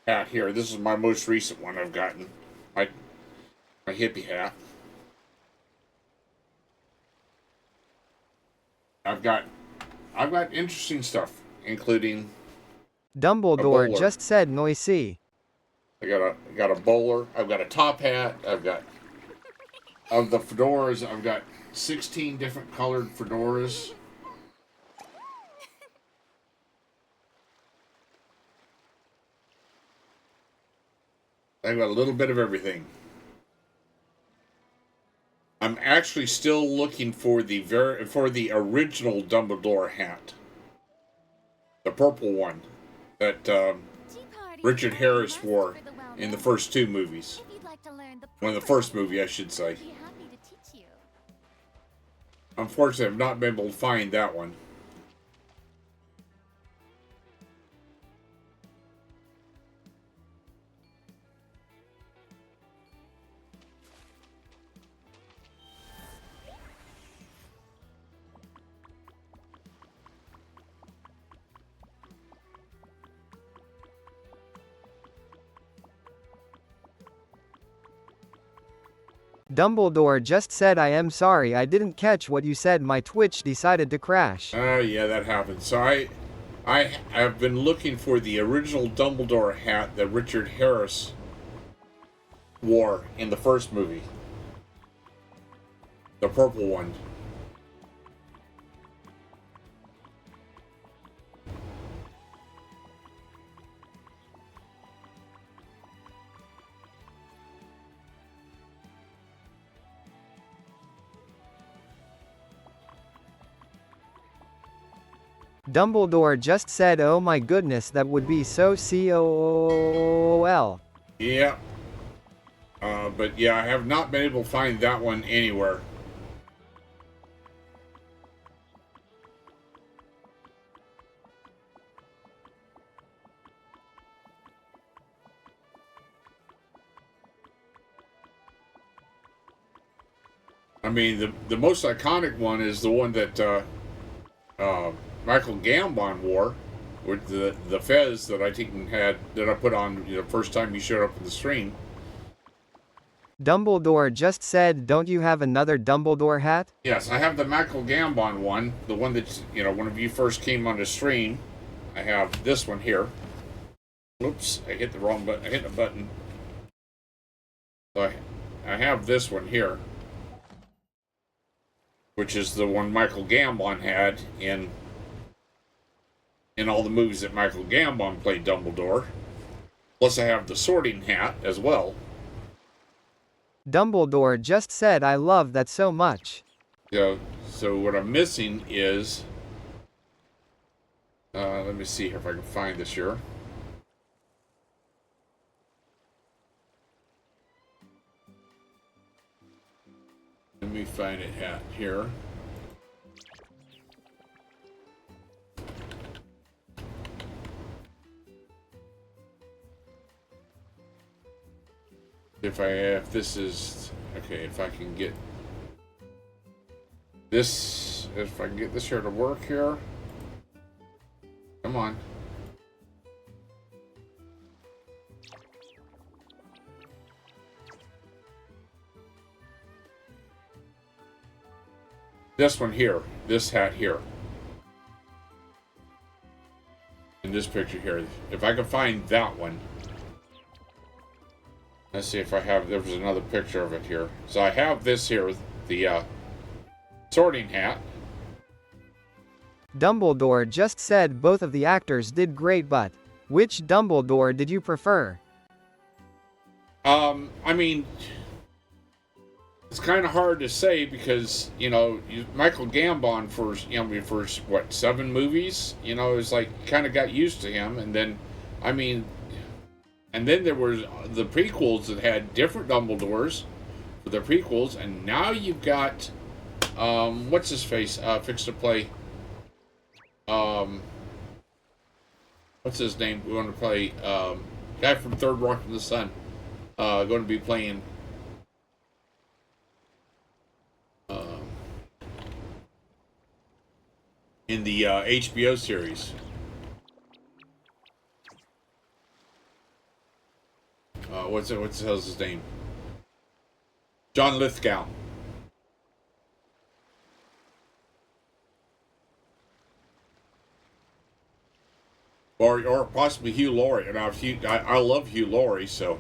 hat here. This is my most recent one I've gotten. My hippie hat. I've got interesting stuff, including Dumbledore just said noisy. I got a bowler. I've got a top hat. I've got of the fedoras. I've got 16 different colored fedoras. I got a little bit of everything. I'm actually still looking for the original Dumbledore hat, the purple one that Richard Harris wore in the first two movies. Well, in the first movie, I should say. Unfortunately, I've not been able to find that one. Dumbledore just said I am sorry I didn't catch what you said, my Twitch decided to crash. Yeah, that happened. So I have been looking for the original Dumbledore hat that Richard Harris wore in the first movie. The purple one. Dumbledore just said oh my goodness that would be so cool. Yeah. But yeah, I have not been able to find that one anywhere. I mean, the most iconic one is the one that Michael Gambon wore, with the fez that I think that I put on the first time he showed up in the stream. Dumbledore just said, don't you have another Dumbledore hat? Yes, I have the Michael Gambon one, the one that one of you first came on the stream. I have this one here. Oops, I hit the wrong button. I hit the button. So I have this one here, which is the one Michael Gambon had in all the movies that Michael Gambon played Dumbledore. Plus I have the sorting hat as well. Dumbledore just said I love that so much. So what I'm missing is, let me see if I can find this here. Let me find it hat here. If this is okay, if I can get this, if I can get this here to work here. Come on. This one here, this hat here. In this picture here. If I can find that one. Let's see if I have, there was another picture of it here. So I have this here, the sorting hat. Dumbledore just said both of the actors did great, but which Dumbledore did you prefer? I mean, it's kind of hard to say because, Michael Gambon for what, 7 movies? It's like, kind of got used to him. And then, and then there was the prequels that had different Dumbledores for the prequels, and now you've got, what's his face, fixed to play, what's his name? We want to play, guy from Third Rock from the Sun, going to be playing, in the HBO series. What's the hell's his name? John Lithgow. Or possibly Hugh Laurie. And I love Hugh Laurie, so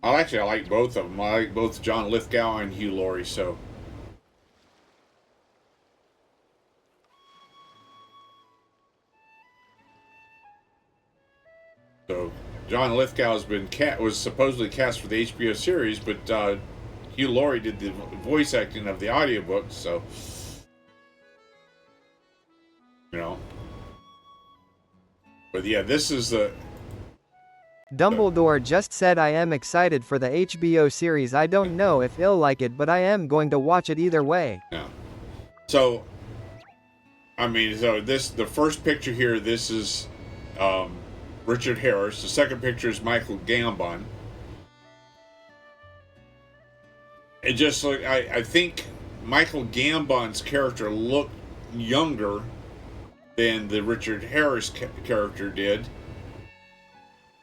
I like both of them. I like both John Lithgow and Hugh Laurie, so. So John Lithgow was supposedly cast for the HBO series, but Hugh Laurie did the voice acting of the audiobook, so you know. But yeah, this is the Dumbledore just said I am excited for the HBO series. I don't know if he'll like it, but I am going to watch it either way. yeah. So I mean, so the first picture here, this is Richard Harris. The second picture is Michael Gambon. It just look, I think Michael Gambon's character looked younger than the Richard Harris character did,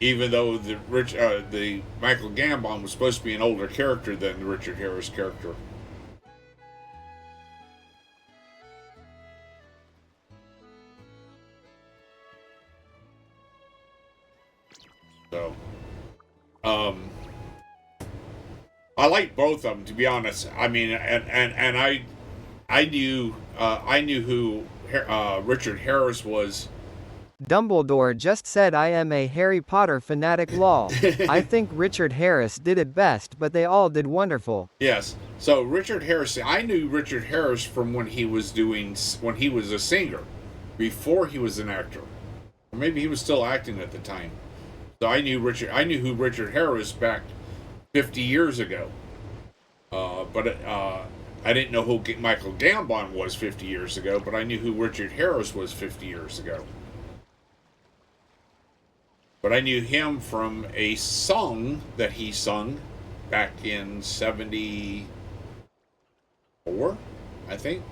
even though the Michael Gambon was supposed to be an older character than the Richard Harris character. So, I like both of them, to be honest. I mean, and I knew who Richard Harris was. Dumbledore just said I am a Harry Potter fanatic lol. I think Richard Harris did it best, but they all did wonderful. Yes. So Richard Harris, I knew Richard Harris from when he was a singer, before he was an actor. Or maybe he was still acting at the time. So I knew who Richard Harris back 50 years ago. But I didn't know who Michael Gambon was 50 years ago, but I knew who Richard Harris was 50 years ago. But I knew him from a song that he sung back in 74, I think.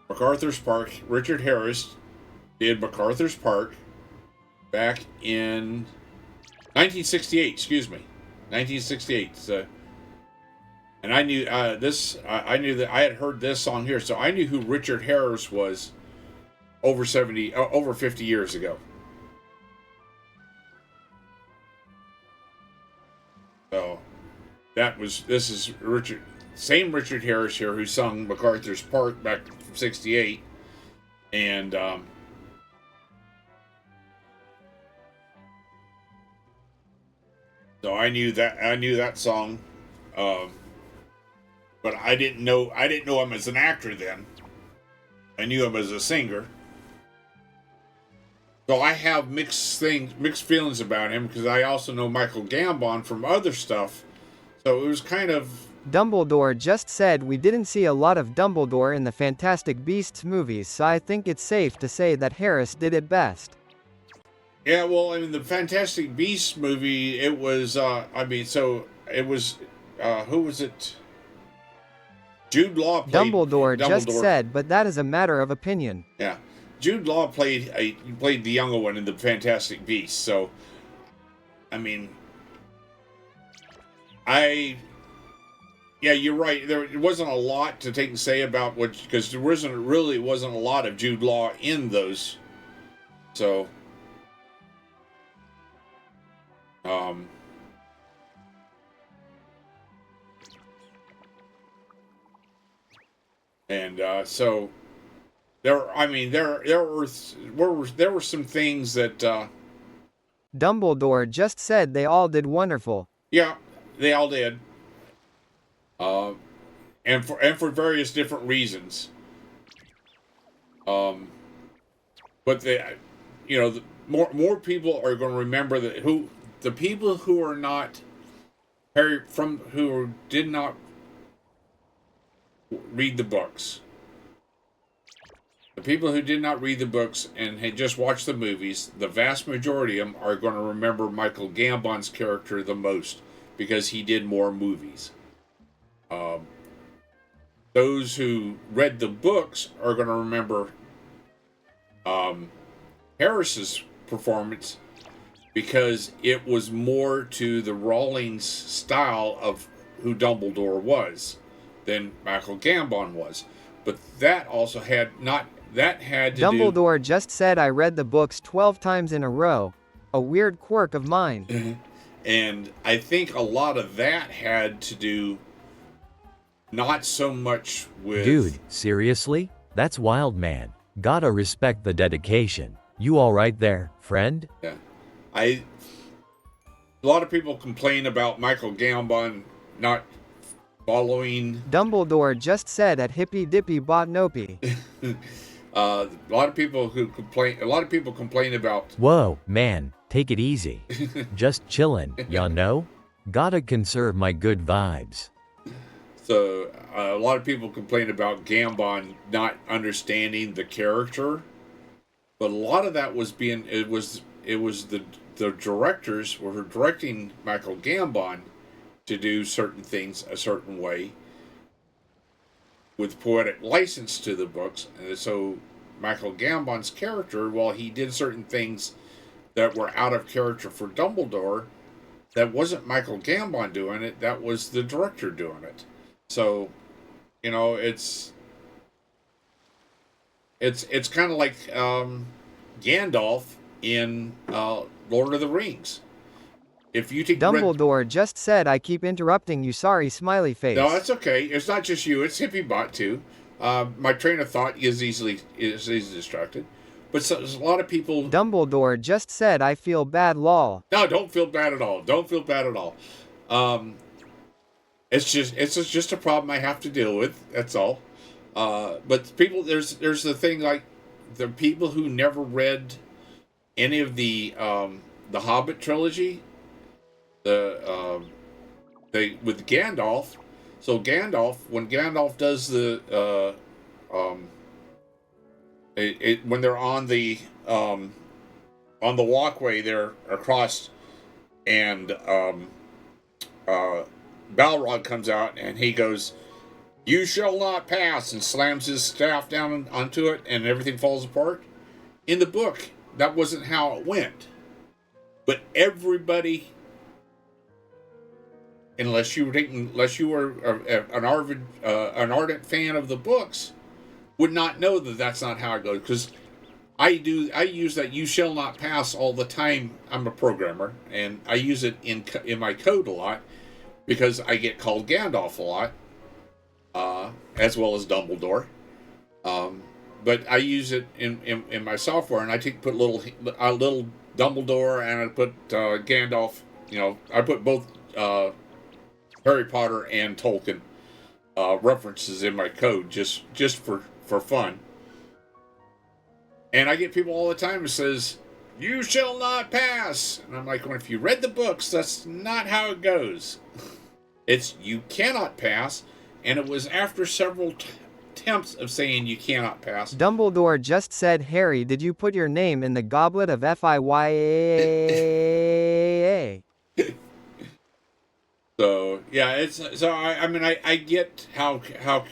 MacArthur's Park. Richard Harris did MacArthur's Park back in 1968. Excuse me, 1968. So, and I knew this. I knew that I had heard this song here, so I knew who Richard Harris was over 50 years ago. So this is same Richard Harris here who sung MacArthur's Park back from 68, and so I knew that song, but I didn't know him as an actor then. I knew him as a singer. So I have mixed feelings about him, because I also know Michael Gambon from other stuff. So it was kind of. Dumbledore just said we didn't see a lot of Dumbledore in the Fantastic Beasts movies, so I think it's safe to say that Harris did it best. Yeah, well, I mean, the Fantastic Beasts movie, it was, who was it? Jude Law played Dumbledore just said, but that is a matter of opinion. Yeah. Jude Law played the younger one in the Fantastic Beasts, so, I mean, yeah, you're right. There wasn't a lot to take and say about because there wasn't a lot of Jude Law in those. So, so there were some things that Dumbledore just said they all did wonderful. Yeah, they all did. And for various different reasons. But more people are going to remember the people who are not who did not read the books. The people who did not read the books and had just watched the movies, the vast majority of them are going to remember Michael Gambon's character the most, because he did more movies. Those who read the books are going to remember Harris's performance, because it was more to the Rawlings style of who Dumbledore was than Michael Gambon was. But that also had Dumbledore just said I read the books 12 times in a row. A weird quirk of mine. And I think a lot of that had to do not so much with... Dude, seriously? That's wild, man. Gotta respect the dedication. You all right there, friend? Yeah. A lot of people complain about Michael Gambon not following... Dumbledore just said at Hippy Dippy Botnopi. A lot of people complain about... Whoa, man, take it easy. Just chillin', ya know? Gotta conserve my good vibes. So, a lot of people complain about Gambon not understanding the character, but a lot of that was it was the directors were directing Michael Gambon to do certain things a certain way with poetic license to the books. And so Michael Gambon's character, while he did certain things that were out of character for Dumbledore, that wasn't Michael Gambon doing it, that was the director doing it. So, you know, it's kind of like Gandalf in Lord of the Rings. If you take Dumbledore just said I keep interrupting you, sorry, smiley face. No, that's okay. It's not just you. It's HippieBot too. My train of thought is easily distracted. But there's a lot of people... Dumbledore just said I feel bad, lol. No, don't feel bad at all. Don't feel bad at all. It's just a problem I have to deal with. That's all. But people, there's the thing, like the people who never read any of the Hobbit trilogy, with Gandalf. So Gandalf, when Gandalf does when they're on the walkway there across, and Balrog comes out and he goes, "You shall not pass," and slams his staff down onto it and everything falls apart. In the book, that wasn't how it went. But everybody, unless you were an ardent fan of the books, would not know that that's not how it goes. Because I use that "you shall not pass" all the time. I'm a programmer, and I use it in my code a lot because I get called Gandalf a lot, as well as Dumbledore. But I use it in my software, and I put little Dumbledore and I put Gandalf. You know, I put both Harry Potter and Tolkien references in my code just for fun. And I get people all the time who says, "You shall not pass," and I'm like, well, if you read the books, that's not how it goes. It's "you cannot pass," and it was after several attempts of saying "you cannot pass." Dumbledore just said, Harry, did you put your name in the goblet of FIYAA? So yeah, I get how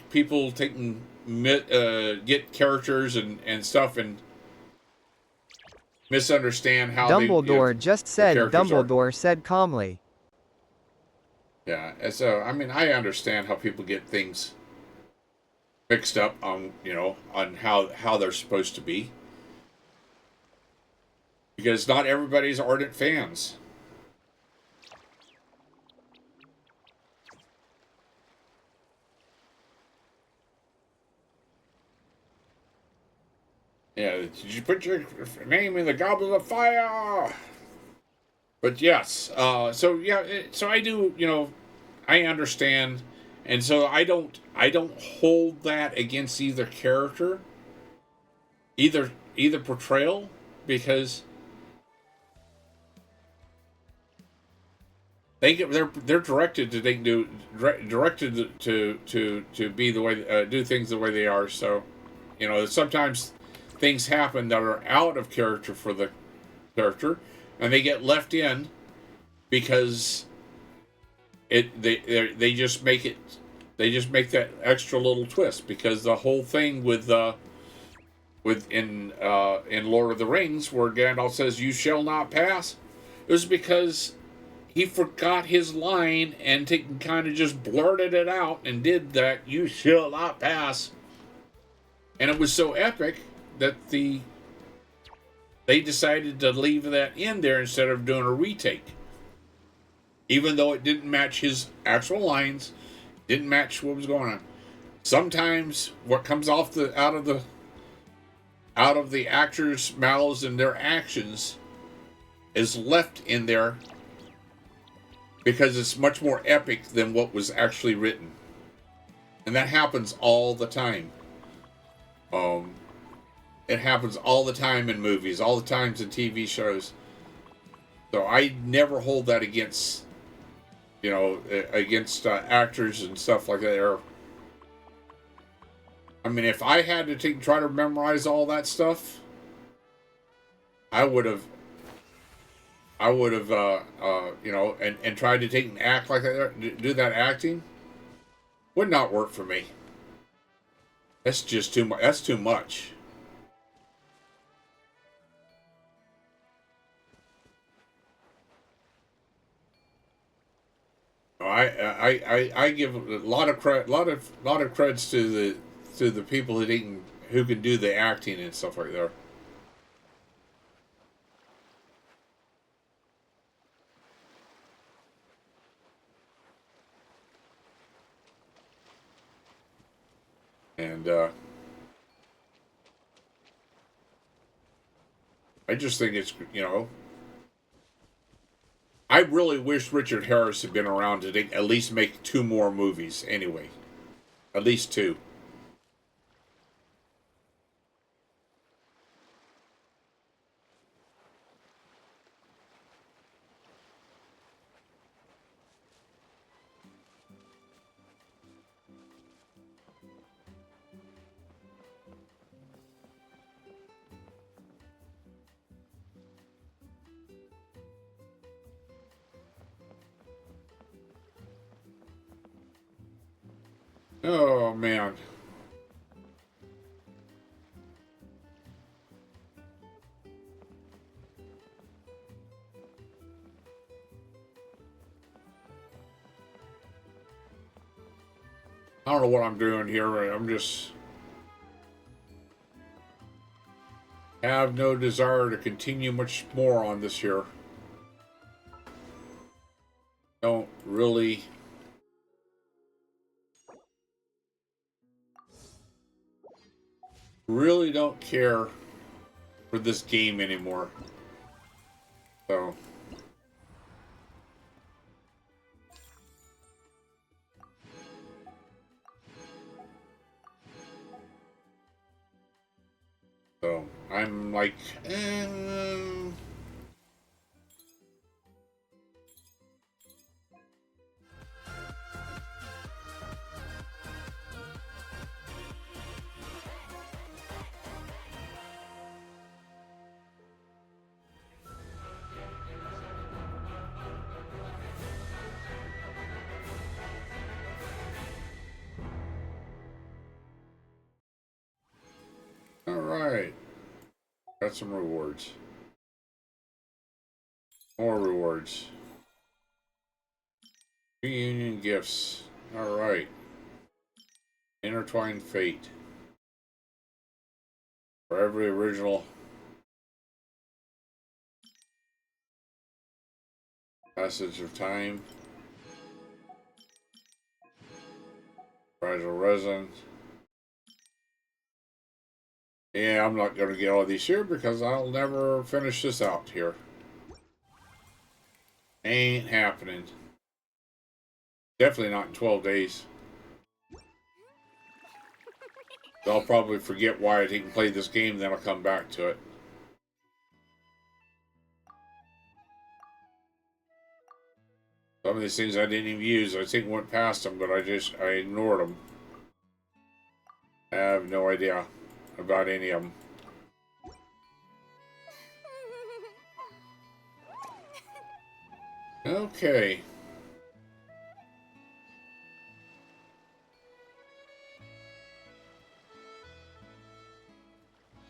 people get characters and stuff and misunderstand how Dumbledore just said Dumbledore said calmly. Yeah, and so I understand how people get things mixed up on how they're supposed to be, because not everybody's ardent fans. Yeah, did you put your name in the goblet of fire? But yes, so I do, I understand, and so I don't hold that against either character, either portrayal, because they're directed to be the way do things the way they are. So, sometimes things happen that are out of character for the character, and they get left in because they just make that extra little twist, because the whole thing in Lord of the Rings, where Gandalf says "you shall not pass," it was because he forgot his line and kind of just blurted it out and did that "you shall not pass," and it was so epic that they decided to leave that in there instead of doing a retake. Even though it didn't match his actual lines, didn't match what was going on. Sometimes what comes off out of the actors' mouths and their actions is left in there because it's much more epic than what was actually written. And that happens all the time. It happens all the time in movies, all the times in TV shows. So I never hold that against, against actors and stuff like that. I mean, if I had to try to memorize all that stuff, I would have, and tried to take an act like that, do that acting, would not work for me. That's just too much. That's too much. I give a lot of creds to the people who can do the acting and stuff like that. And I just think it's, I really wish Richard Harris had been around to at least make 2 more movies anyway. At least 2. Oh, man. I don't know what I'm doing here. I'm just have no desire to continue much more on this here. Don't really don't care for this game anymore. So I'm like, all right. Got some rewards. More rewards. Reunion gifts. All right. Intertwined fate. For every original passage of time. Fragile resin. Yeah, I'm not going to get all these here because I'll never finish this out here. Ain't happening. Definitely not in 12 days. I'll probably forget why I didn't play this game, then I'll come back to it. Some of these things I didn't even use. I think went past them, but I ignored them. I have no idea about any of them. Okay.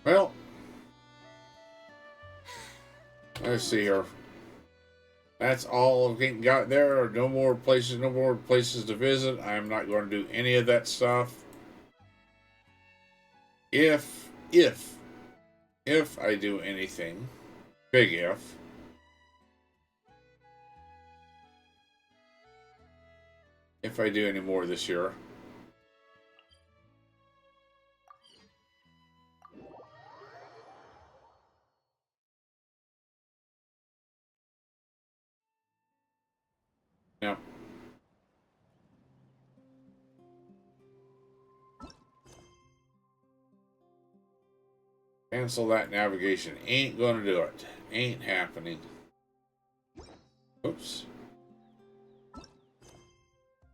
Well, let's see here. That's all I've got there. No more places to visit. I'm not going to do any of that stuff. If I do anything, big if, If I do any more this year. Yeah. Cancel that navigation. Ain't gonna do it. Ain't happening. Oops.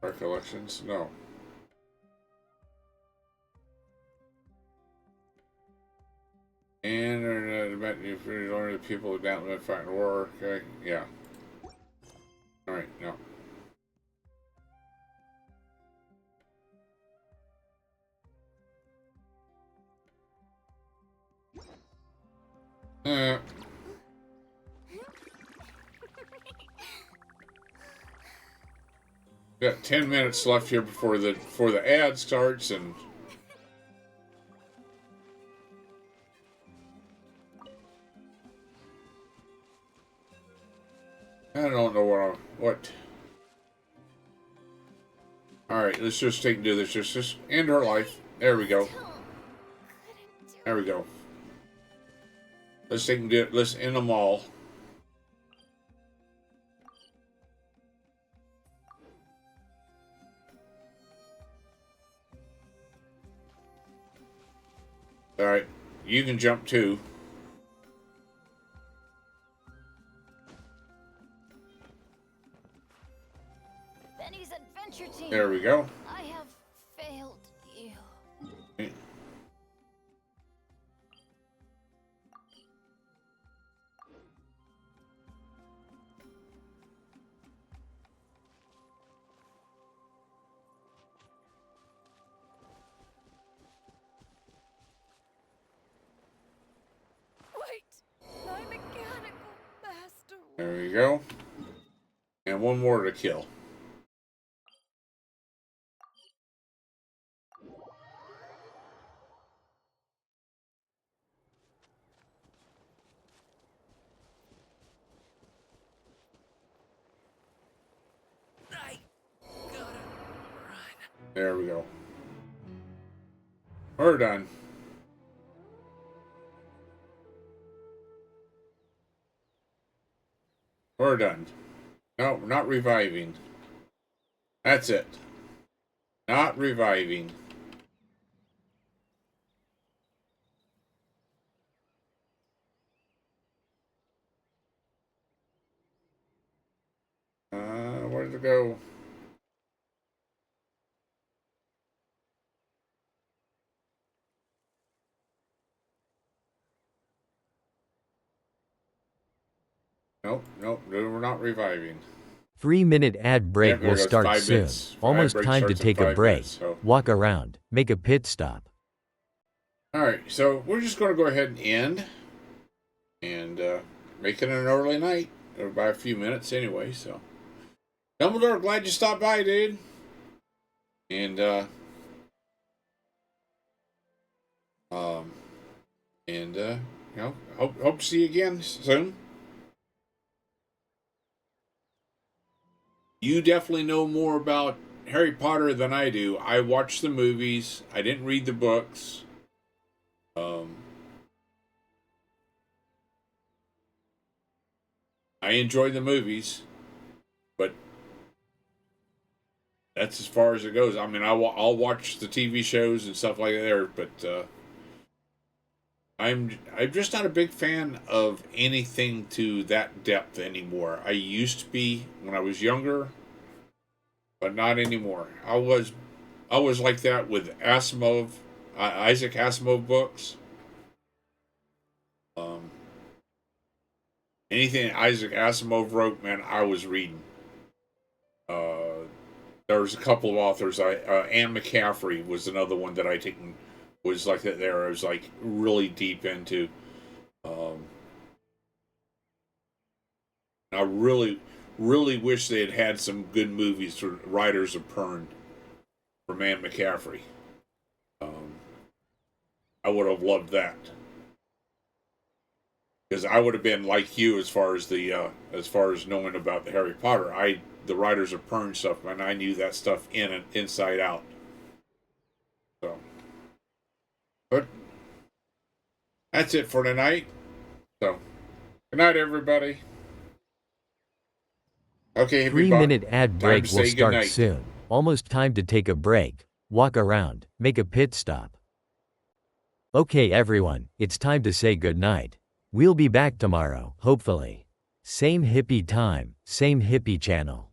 Recollections? No. And about you learn the people who don't live fighting war. Okay, yeah. Alright, no. Got 10 minutes left here before the ad starts, and I don't know what. All right, let's just take and do this. Just end her life. There we go. There we go. Let's take and do it. Let's end them all. All right, you can jump too. Benny's adventure team. There we go. I have failed you. Okay. My mechanical master. There we go. And one more to kill. There we go. We're done. We're done. No, we're not reviving. That's it. Not reviving. Where did it go? Nope, we're not reviving. 3-minute ad break Yep, there will goes. start 5 soon. minutes. Almost Ad break time to starts in take a 5 break. minutes, so. Walk around. Make a pit stop. Alright, so we're just going to go ahead and end. And make it an early night. Or by a few minutes anyway, so. Dumbledore, glad you stopped by, dude. And, you know, hope to see you again soon. You definitely know more about Harry Potter than I do. I watched the movies. I didn't read the books. I enjoyed the movies, but that's as far as it goes. I mean, I'll watch the TV shows and stuff like that, but I'm just not a big fan of anything to that depth anymore. I used to be when I was younger, but not anymore. I was like that with Asimov, Isaac Asimov books. Anything Isaac Asimov wrote, man, I was reading. There was a couple of authors. Anne McCaffrey was another one that I was like that. There, I was like really deep into. I really wish they had some good movies for Riders of Pern from Anne McCaffrey. I would have loved that. Because I would have been like you as far as knowing about the Harry Potter. I the writers of Pern stuff, and I knew that stuff in and inside out. So, but that's it for tonight. So, good night, everybody. Okay, 3-minute ad break will start goodnight. soon. Almost time to take a break, walk around, make a pit stop. Okay everyone, it's time to say goodnight. We'll be back tomorrow, hopefully. Same hippie time, same hippie channel.